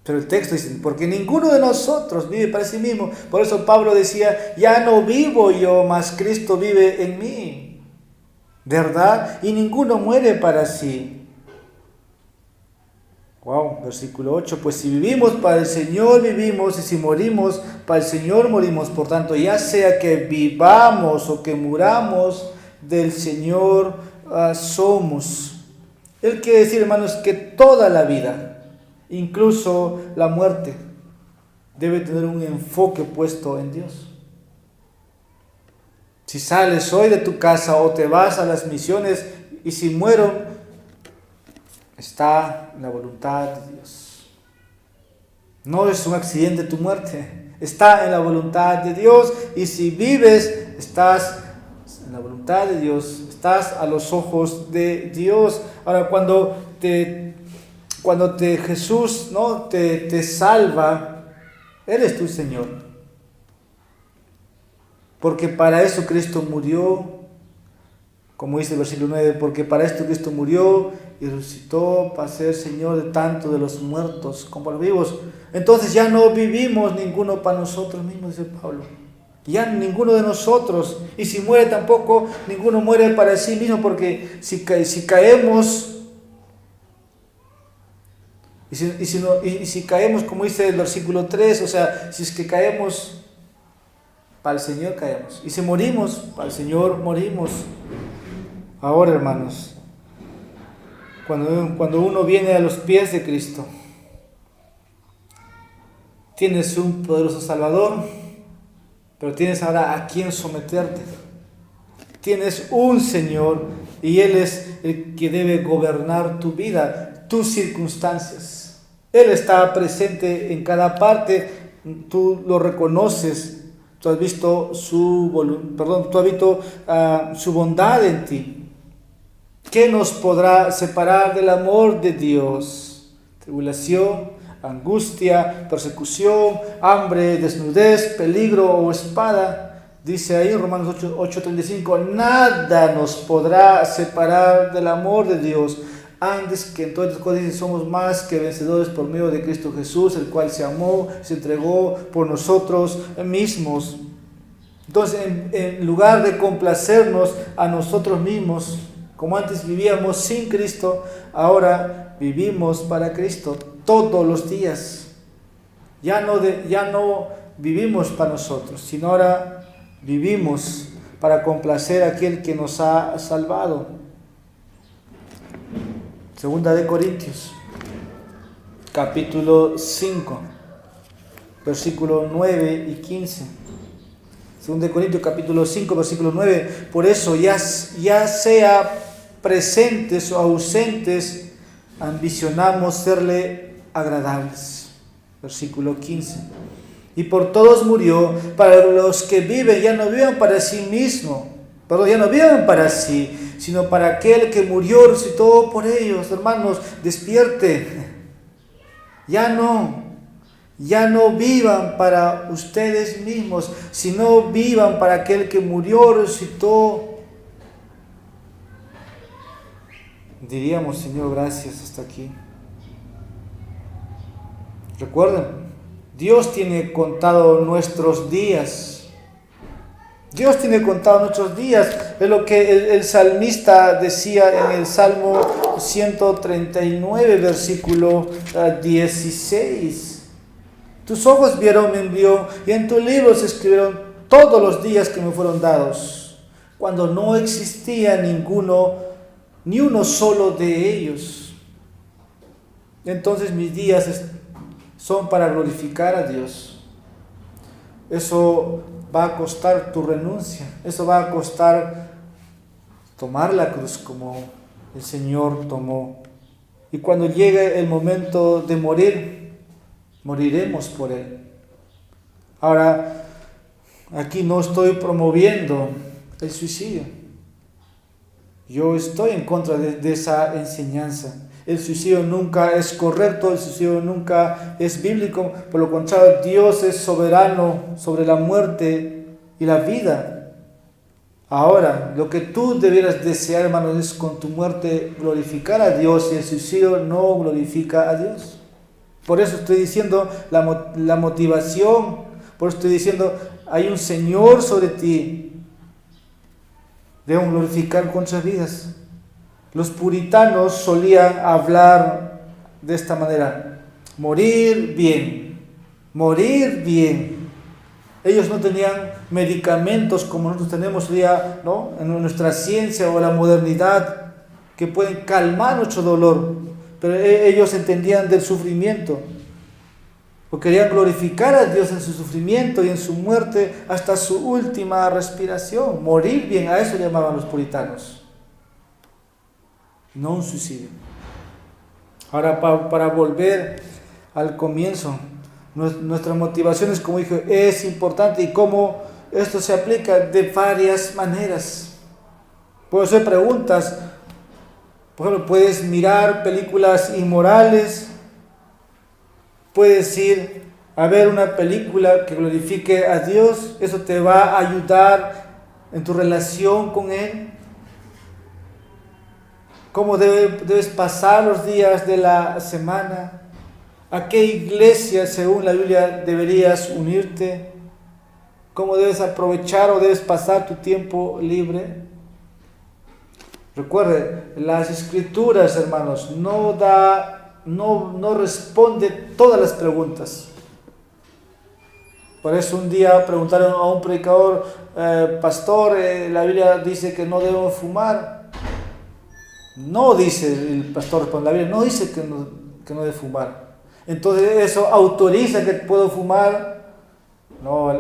Pero el texto dice, porque ninguno de nosotros vive para sí mismo. Por eso Pablo decía, ya no vivo yo, mas Cristo vive en mí. ¿Verdad? Y ninguno muere para sí. Wow, versículo 8, pues si vivimos para el Señor vivimos, y si morimos para el Señor morimos. Por tanto, ya sea que vivamos o que muramos, del Señor somos. Él quiere decir, hermanos, que toda la vida, incluso la muerte, debe tener un enfoque puesto en Dios. Si sales hoy de tu casa o te vas a las misiones y si muero, está en la voluntad de Dios. No es un accidente tu muerte, está en la voluntad de Dios. Y si vives, estás en la voluntad de Dios, estás a los ojos de Dios. Ahora, cuando Jesús, ¿no?, te salva, eres tu Señor. Porque para eso Cristo murió, como dice el versículo 9, porque para esto Cristo murió y resucitó para ser Señor de tanto de los muertos como para los vivos. Entonces ya no vivimos ninguno para nosotros mismos, dice Pablo. Ya ninguno de nosotros, y si muere tampoco, ninguno muere para sí mismo, porque si caemos, y si caemos, como dice el versículo 3, o sea, si es que caemos, para el Señor caemos. Y si morimos, para el Señor morimos. Ahora, hermanos, cuando uno viene a los pies de Cristo, tienes un poderoso Salvador, pero tienes ahora a quien someterte. Tienes un Señor y Él es el que debe gobernar tu vida, tus circunstancias. Él está presente en cada parte, tú lo reconoces. Tú has visto su bondad en ti. ¿Qué nos podrá separar del amor de Dios? Tribulación, angustia, persecución, hambre, desnudez, peligro o espada. Dice ahí en Romanos 8:35, nada nos podrá separar del amor de Dios. Antes que en todas las cosas dice, somos más que vencedores por medio de Cristo Jesús, el cual se amó, se entregó por nosotros mismos. Entonces, en lugar de complacernos a nosotros mismos, como antes vivíamos sin Cristo, ahora vivimos para Cristo todos los días. Ya no vivimos para nosotros, sino ahora vivimos para complacer a aquel que nos ha salvado. Segunda de Corintios, capítulo 5, versículos 9 y 15. Segunda de Corintios, capítulo 5, versículo 9. Por eso, ya sea presentes o ausentes, ambicionamos serle agradables. Versículo 15. Y por todos murió, para los que viven, ya no viven para sí mismos, ya no viven para sí, sino para aquel que murió, resucitó por ellos. Hermanos, despierte. Ya no vivan para ustedes mismos, sino vivan para aquel que murió, resucitó. Diríamos, Señor, gracias hasta aquí. Recuerden, Dios tiene contado nuestros días. Dios tiene contado nuestros días. Es lo que el salmista decía en el Salmo 139, versículo 16. Tus ojos vieron mi envío y en tu libro se escribieron todos los días que me fueron dados, cuando no existía ni uno solo de ellos. Entonces mis días son para glorificar a Dios. Eso va a costar tu renuncia. Eso va a costar tomar la cruz como el Señor tomó. Y cuando llegue el momento de morir, moriremos por Él. Ahora, aquí no estoy promoviendo el suicidio. Yo estoy en contra de esa enseñanza. El suicidio nunca es correcto, el suicidio nunca es bíblico. Por lo contrario, Dios es soberano sobre la muerte y la vida. Ahora, lo que tú debieras desear, hermanos, es con tu muerte glorificar a Dios, y el suicidio no glorifica a Dios. Por eso estoy diciendo la motivación, por eso estoy diciendo, hay un Señor sobre ti. Debemos glorificar nuestras vidas. Los puritanos solían hablar de esta manera: morir bien, morir bien. Ellos no tenían medicamentos como nosotros tenemos hoy día, ¿no?, en nuestra ciencia o la modernidad, que pueden calmar nuestro dolor, pero ellos entendían del sufrimiento, o querían glorificar a Dios en su sufrimiento y en su muerte hasta su última respiración. Morir bien, a eso llamaban los puritanos. No un suicidio. Ahora, para volver al comienzo, nuestras motivaciones, como dije, es importante, y cómo esto se aplica de varias maneras. Puedo hacer preguntas. Por ejemplo, puedes mirar películas inmorales, puedes ir a ver una película que glorifique a Dios. Eso te va a ayudar en tu relación con Él. ¿Cómo debes pasar los días de la semana? ¿A qué iglesia, según la Biblia, deberías unirte? ¿Cómo debes aprovechar o debes pasar tu tiempo libre? Recuerde, las Escrituras, hermanos, no responde todas las preguntas. Por eso un día preguntaron a un predicador: pastor, la Biblia dice que no debemos fumar. No dice el pastor, la Biblia no dice que no debe fumar. Entonces, ¿eso autoriza que puedo fumar? No,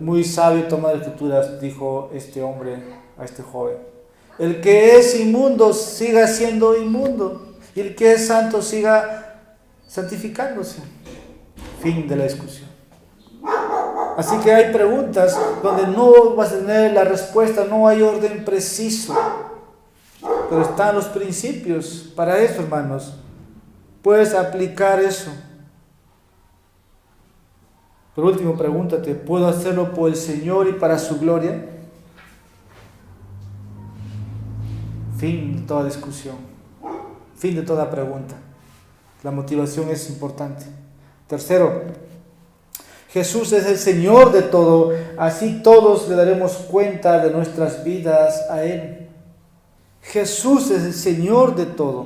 muy sabio toma de escrituras, dijo este hombre a este joven: el que es inmundo siga siendo inmundo, y el que es santo siga santificándose. Fin de la discusión. Así que hay preguntas donde no vas a tener la respuesta, no hay orden preciso. Pero están los principios para eso, hermanos. Puedes aplicar eso. Por último, pregúntate: ¿puedo hacerlo por el Señor y para su gloria? Fin de toda discusión. Fin de toda pregunta. La motivación es importante. Tercero, Jesús es el Señor de todo. Así todos le daremos cuenta de nuestras vidas a Él. Jesús es el Señor de todo.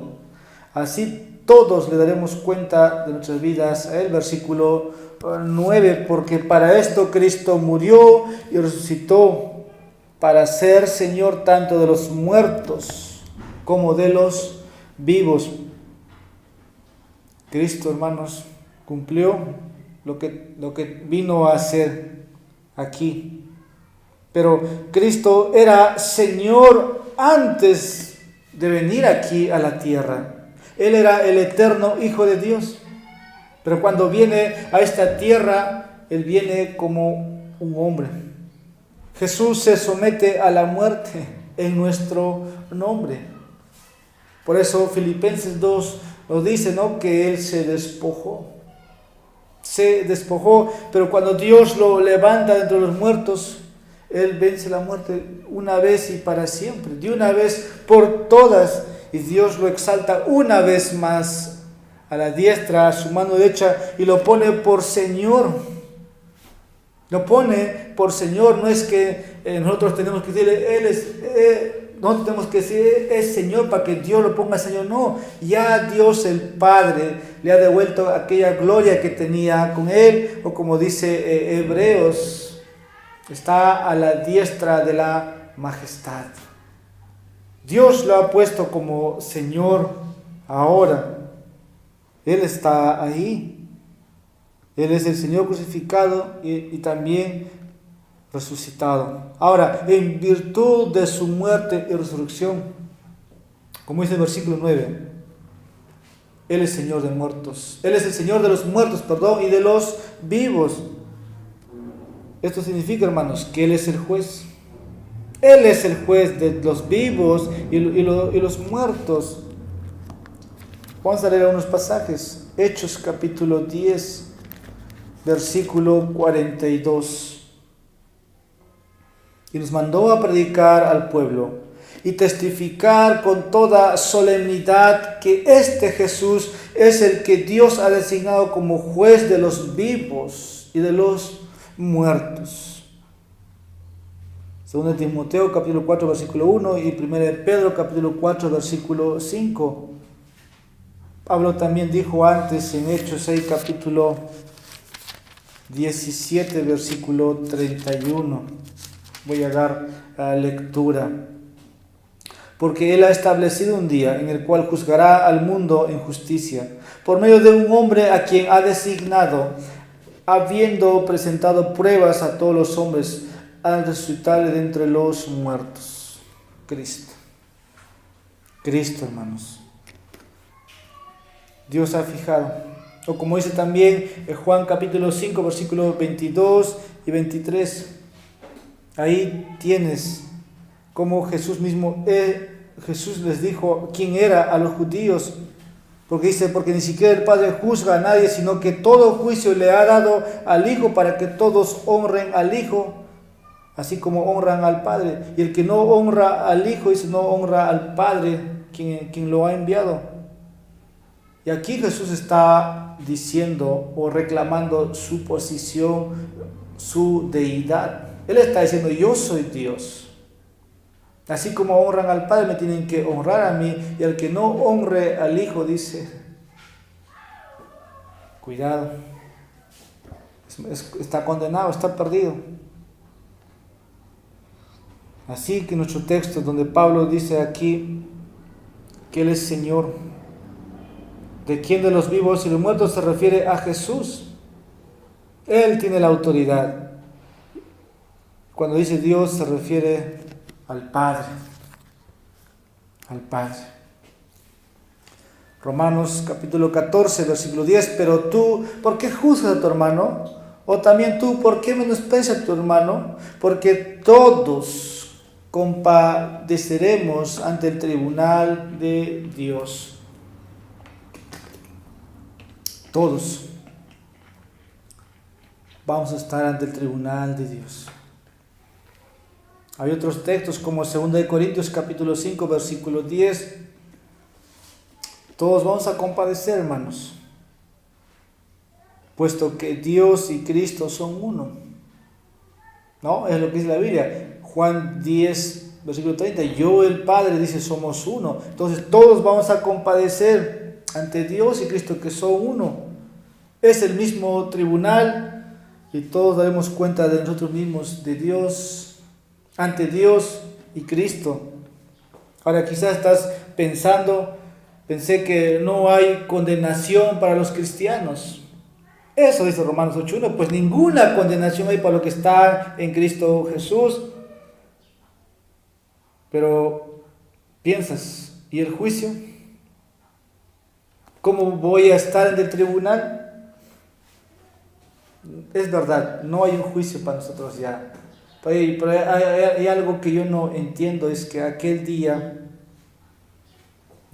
Así todos le daremos cuenta de nuestras vidas a Él. Versículo 9. Porque para esto Cristo murió y resucitó, para ser Señor tanto de los muertos como de los vivos. Cristo, hermanos, cumplió lo que vino a hacer aquí. Pero Cristo era Señor antes de venir aquí a la tierra. Él era el eterno Hijo de Dios. Pero cuando viene a esta tierra, Él viene como un hombre. Jesús se somete a la muerte en nuestro nombre. Por eso Filipenses 2 nos dice, ¿no?, que Él se despojó. Se despojó, pero cuando Dios lo levanta de entre los muertos, Él vence la muerte una vez y para siempre, de una vez por todas, y Dios lo exalta una vez más a la diestra, a su mano derecha, y lo pone por Señor. Lo pone por Señor. No es que nosotros tenemos que decirle, nosotros tenemos que decir es Señor para que Dios lo ponga Señor. No, ya Dios el Padre le ha devuelto aquella gloria que tenía con Él, o como dice Hebreos, está a la diestra de la majestad. Dios lo ha puesto como Señor ahora. Él está ahí. Él es el Señor crucificado y también resucitado. Ahora, en virtud de su muerte y resurrección, como dice el versículo 9, Él es Señor de muertos. Él es el Señor de los muertos, y de los vivos. Esto significa, hermanos, que Él es el juez. Él es el juez de los vivos y los muertos. Vamos a leer unos pasajes. Hechos capítulo 10, versículo 42. Y nos mandó a predicar al pueblo y testificar con toda solemnidad que este Jesús es el que Dios ha designado como juez de los vivos y de los muertos. Según Timoteo capítulo 4 versículo 1 y 1 Pedro capítulo 4 versículo 5. Pablo también dijo antes en Hechos 6 capítulo 17 versículo 31. Voy a dar lectura. Porque Él ha establecido un día en el cual juzgará al mundo en justicia, por medio de un hombre a quien ha designado, habiendo presentado pruebas a todos los hombres, al resucitar de entre los muertos. Cristo. Cristo, hermanos. Dios ha fijado. O como dice también en Juan capítulo 5, versículos 22 y 23. Ahí tienes como Jesús mismo, Jesús les dijo quién era a los judíos. Porque dice, porque ni siquiera el Padre juzga a nadie, sino que todo juicio le ha dado al Hijo para que todos honren al Hijo, así como honran al Padre. Y el que no honra al Hijo, dice, no honra al Padre, quien lo ha enviado. Y aquí Jesús está diciendo o reclamando su posición, su deidad. Él está diciendo, yo soy Dios. Así como honran al Padre, me tienen que honrar a mí. Y al que no honre al Hijo, dice, cuidado, está condenado, está perdido. Así que nuestro texto, donde Pablo dice aquí que Él es Señor, ¿de quién de los vivos y los muertos? Se refiere a Jesús. Él tiene la autoridad. Cuando dice Dios, se refiere al Padre. Al Padre. Romanos capítulo 14, versículo 10. Pero tú, ¿por qué juzgas a tu hermano? O también tú, ¿por qué menosprecias a tu hermano? Porque todos compadeceremos ante el tribunal de Dios. Todos vamos a estar ante el tribunal de Dios. Hay otros textos como 2 Corintios capítulo 5 versículo 10. Todos vamos a compadecer, hermanos, puesto que Dios y Cristo son uno. ¿No? Es lo que dice la Biblia. Juan 10 versículo 30. Yo el Padre, dice, somos uno. Entonces todos vamos a compadecer ante Dios y Cristo, que son uno. Es el mismo tribunal y todos daremos cuenta de nosotros mismos, de Dios, ante Dios y Cristo. Ahora quizás estás pensando Pensé que no hay condenación para los cristianos. Eso dice Romanos 8:1, pues ninguna condenación hay para los que están en Cristo Jesús. Pero piensas, ¿y el juicio? ¿Cómo voy a estar en el tribunal? Es verdad, no hay un juicio para nosotros ya. Pero hay algo que yo no entiendo, es que aquel día,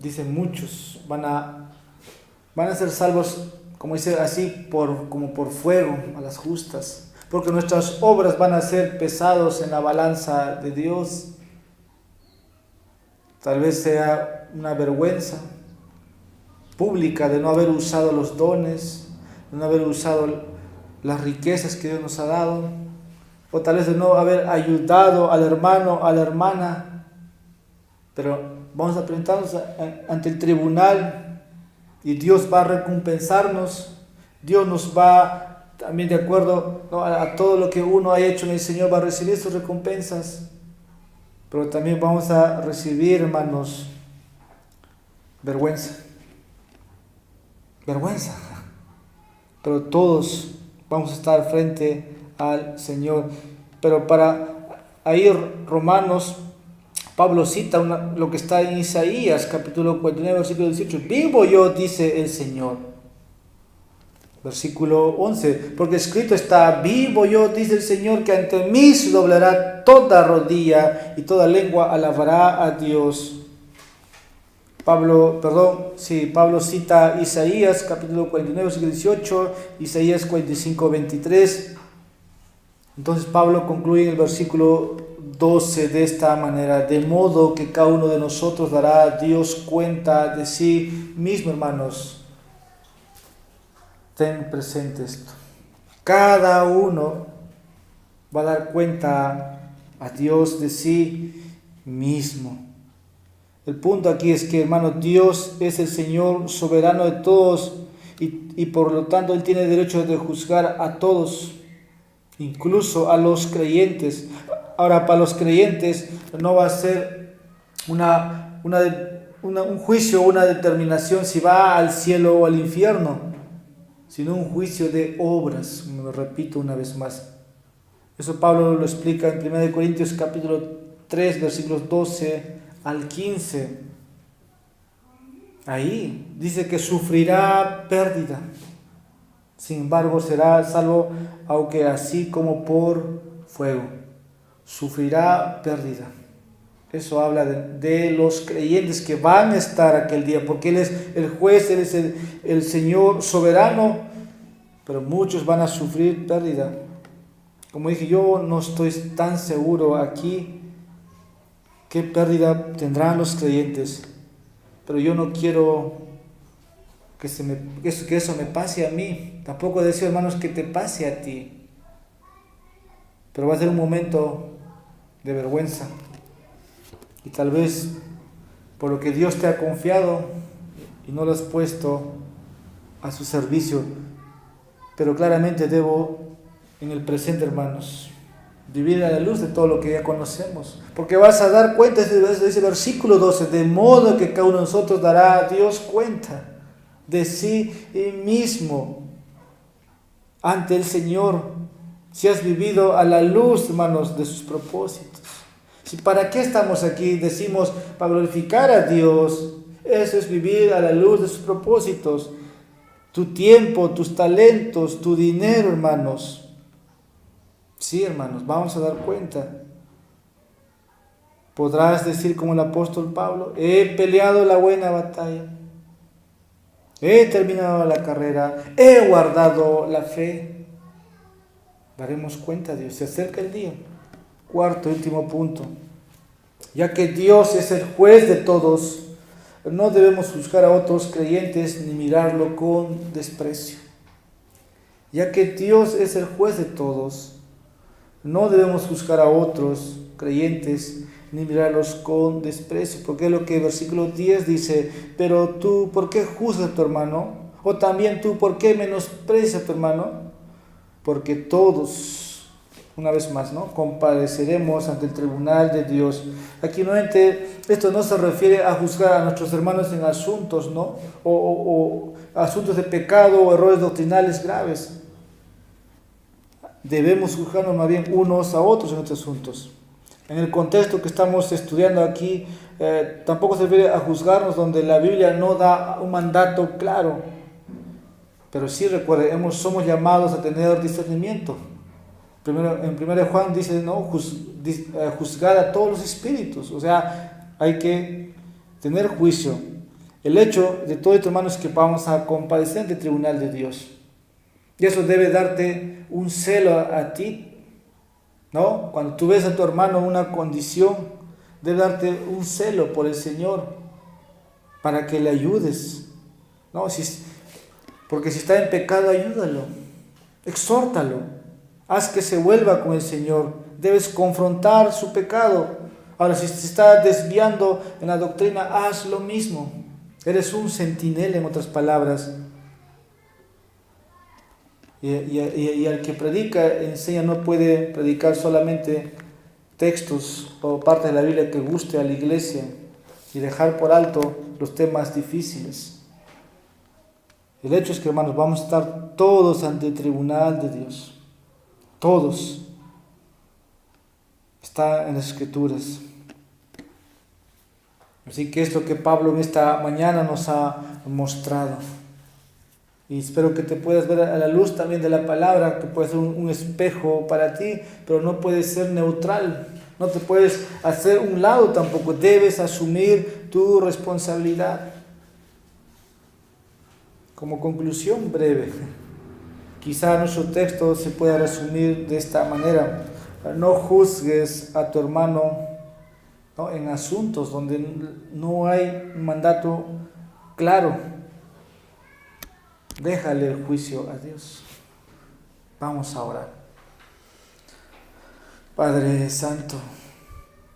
dicen muchos, van a ser salvos, como dice así, como por fuego, a las justas. Porque nuestras obras van a ser pesados en la balanza de Dios. Tal vez sea una vergüenza pública de no haber usado los dones, de no haber usado las riquezas que Dios nos ha dado, o tal vez de no haber ayudado al hermano, a la hermana. Pero vamos a presentarnos ante el tribunal y Dios va a recompensarnos. Dios nos va también, de acuerdo, ¿no?, a todo lo que uno ha hecho en el Señor, va a recibir sus recompensas. Pero también vamos a recibir, hermanos, vergüenza. Pero todos vamos a estar frente al Señor. Pero para ahí Romanos, Pablo cita lo que está en Isaías, capítulo 49, versículo 18. Vivo yo, dice el Señor. Versículo 11. Porque escrito está, vivo yo, dice el Señor, que ante mí se doblará toda rodilla y toda lengua alabará a Dios. Pablo cita Isaías capítulo 49, versículo 18, Isaías 45, 23. Entonces Pablo concluye en el versículo 12 de esta manera: de modo que cada uno de nosotros dará a Dios cuenta de sí mismo. Hermanos, ten presente esto. Cada uno va a dar cuenta a Dios de sí mismo. El punto aquí es que, hermano, Dios es el Señor soberano de todos y por lo tanto Él tiene derecho de juzgar a todos, incluso a los creyentes. Ahora, para los creyentes no va a ser un juicio, una determinación si va al cielo o al infierno, sino un juicio de obras, como lo repito una vez más. Eso Pablo lo explica en 1 Corintios capítulo 3, versículos 12 al 15. Ahí dice que sufrirá pérdida, sin embargo será salvo, aunque así como por fuego. Sufrirá pérdida. Eso habla de los creyentes que van a estar aquel día, porque Él es el juez, Él es el Señor soberano, pero muchos van a sufrir pérdida. Como dije, yo no estoy tan seguro aquí qué pérdida tendrán los creyentes, pero yo no quiero que eso me pase a mí. Tampoco deseo, hermanos, que te pase a ti, pero va a ser un momento de vergüenza, y tal vez por lo que Dios te ha confiado y no lo has puesto a su servicio. Pero claramente debo, en el presente, hermanos, vivir a la luz de todo lo que ya conocemos, porque vas a dar cuenta, ese versículo 12, de modo que cada uno de nosotros dará a Dios cuenta de sí mismo ante el Señor, si has vivido a la luz, hermanos, de sus propósitos. Si ¿para qué estamos aquí? Decimos, para glorificar a Dios. Eso es vivir a la luz de sus propósitos. Tu tiempo, tus talentos, tu dinero, hermanos. Sí, hermanos, vamos a dar cuenta. Podrás decir como el apóstol Pablo: he peleado la buena batalla, he terminado la carrera, he guardado la fe. Daremos cuenta a Dios, se acerca el día. Cuarto, último punto. Ya que Dios es el juez de todos, no debemos juzgar a otros creyentes ni mirarlo con desprecio. Ya que Dios es el juez de todos, no debemos juzgar a otros creyentes ni mirarlos con desprecio, porque es lo que el versículo 10 dice: pero tú, ¿por qué juzgas a tu hermano? O también tú, ¿por qué menosprecias a tu hermano? Porque todos una vez más, ¿no? Compareceremos ante el tribunal de Dios. Aquí nuevamente, esto no se refiere a juzgar a nuestros hermanos en asuntos, ¿no? O asuntos de pecado o errores doctrinales graves. Debemos juzgarnos más bien unos a otros en estos asuntos. En el contexto que estamos estudiando aquí, tampoco se refiere a juzgarnos donde la Biblia no da un mandato claro. Pero sí, recuerden, somos llamados a tener discernimiento. En 1 Juan dice, ¿no? Juzgar a todos los espíritus. O sea, hay que tener juicio. El hecho de todo esto, hermanos, es que vamos a comparecer ante el tribunal de Dios. Y eso debe darte un celo a ti, ¿no? Cuando tú ves a tu hermano en una condición, debe darte un celo por el Señor para que le ayudes, ¿no? Porque si está en pecado, ayúdalo, exhórtalo, haz que se vuelva con el Señor. Debes confrontar su pecado. Ahora, si se está desviando en la doctrina, haz lo mismo. Eres un centinela, en otras palabras. Y al que predica, enseña, no puede predicar solamente textos o partes de la Biblia que guste a la iglesia y dejar por alto los temas difíciles. El hecho es que, hermanos, vamos a estar todos ante el tribunal de Dios. Todos. Está en las Escrituras. Así que es lo que Pablo en esta mañana nos ha mostrado. Y espero que te puedas ver a la luz también de la palabra, que puede ser un espejo para ti, pero no puede ser neutral. No te puedes hacer un lado tampoco. Debes asumir tu responsabilidad. Como conclusión breve, quizá nuestro texto se pueda resumir de esta manera. No juzgues a tu hermano, ¿no? En asuntos donde no hay un mandato claro. Déjale el juicio a Dios. Vamos a orar. Padre Santo,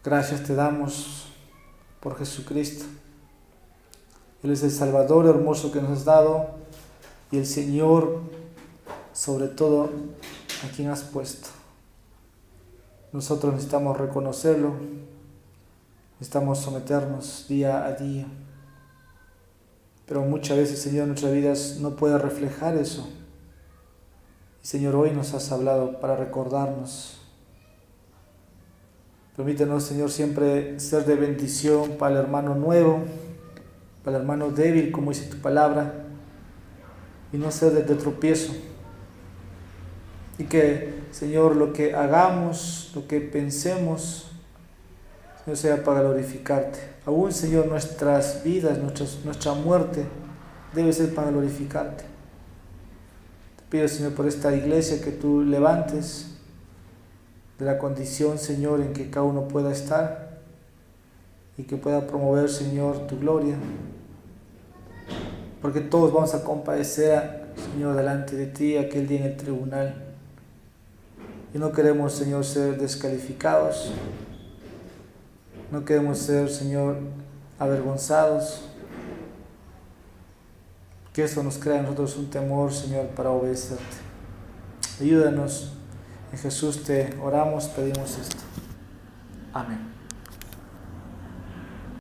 gracias te damos por Jesucristo. Él es el Salvador hermoso que nos has dado y el Señor, sobre todo, a quien has puesto. Nosotros necesitamos reconocerlo, necesitamos someternos día a día. Pero muchas veces, Señor, nuestras vidas no puede reflejar eso. Y, Señor, hoy nos has hablado para recordarnos. Permítanos, Señor, siempre ser de bendición para el hermano nuevo, para el hermano débil, como dice tu palabra, y no ser de tropiezo. Y que, Señor, lo que hagamos, lo que pensemos, Señor, sea para glorificarte. Aún, Señor, nuestras vidas, nuestra muerte debe ser para glorificarte. Te pido, Señor, por esta iglesia que tú levantes de la condición, Señor, en que cada uno pueda estar y que pueda promover, Señor, tu gloria. Porque todos vamos a compadecer, Señor, delante de ti aquel día en el tribunal. Y no queremos, Señor, ser descalificados. No queremos ser, Señor, avergonzados. Que eso nos crea a nosotros un temor, Señor, para obedecerte. Ayúdanos. En Jesús te oramos, pedimos esto. Amén.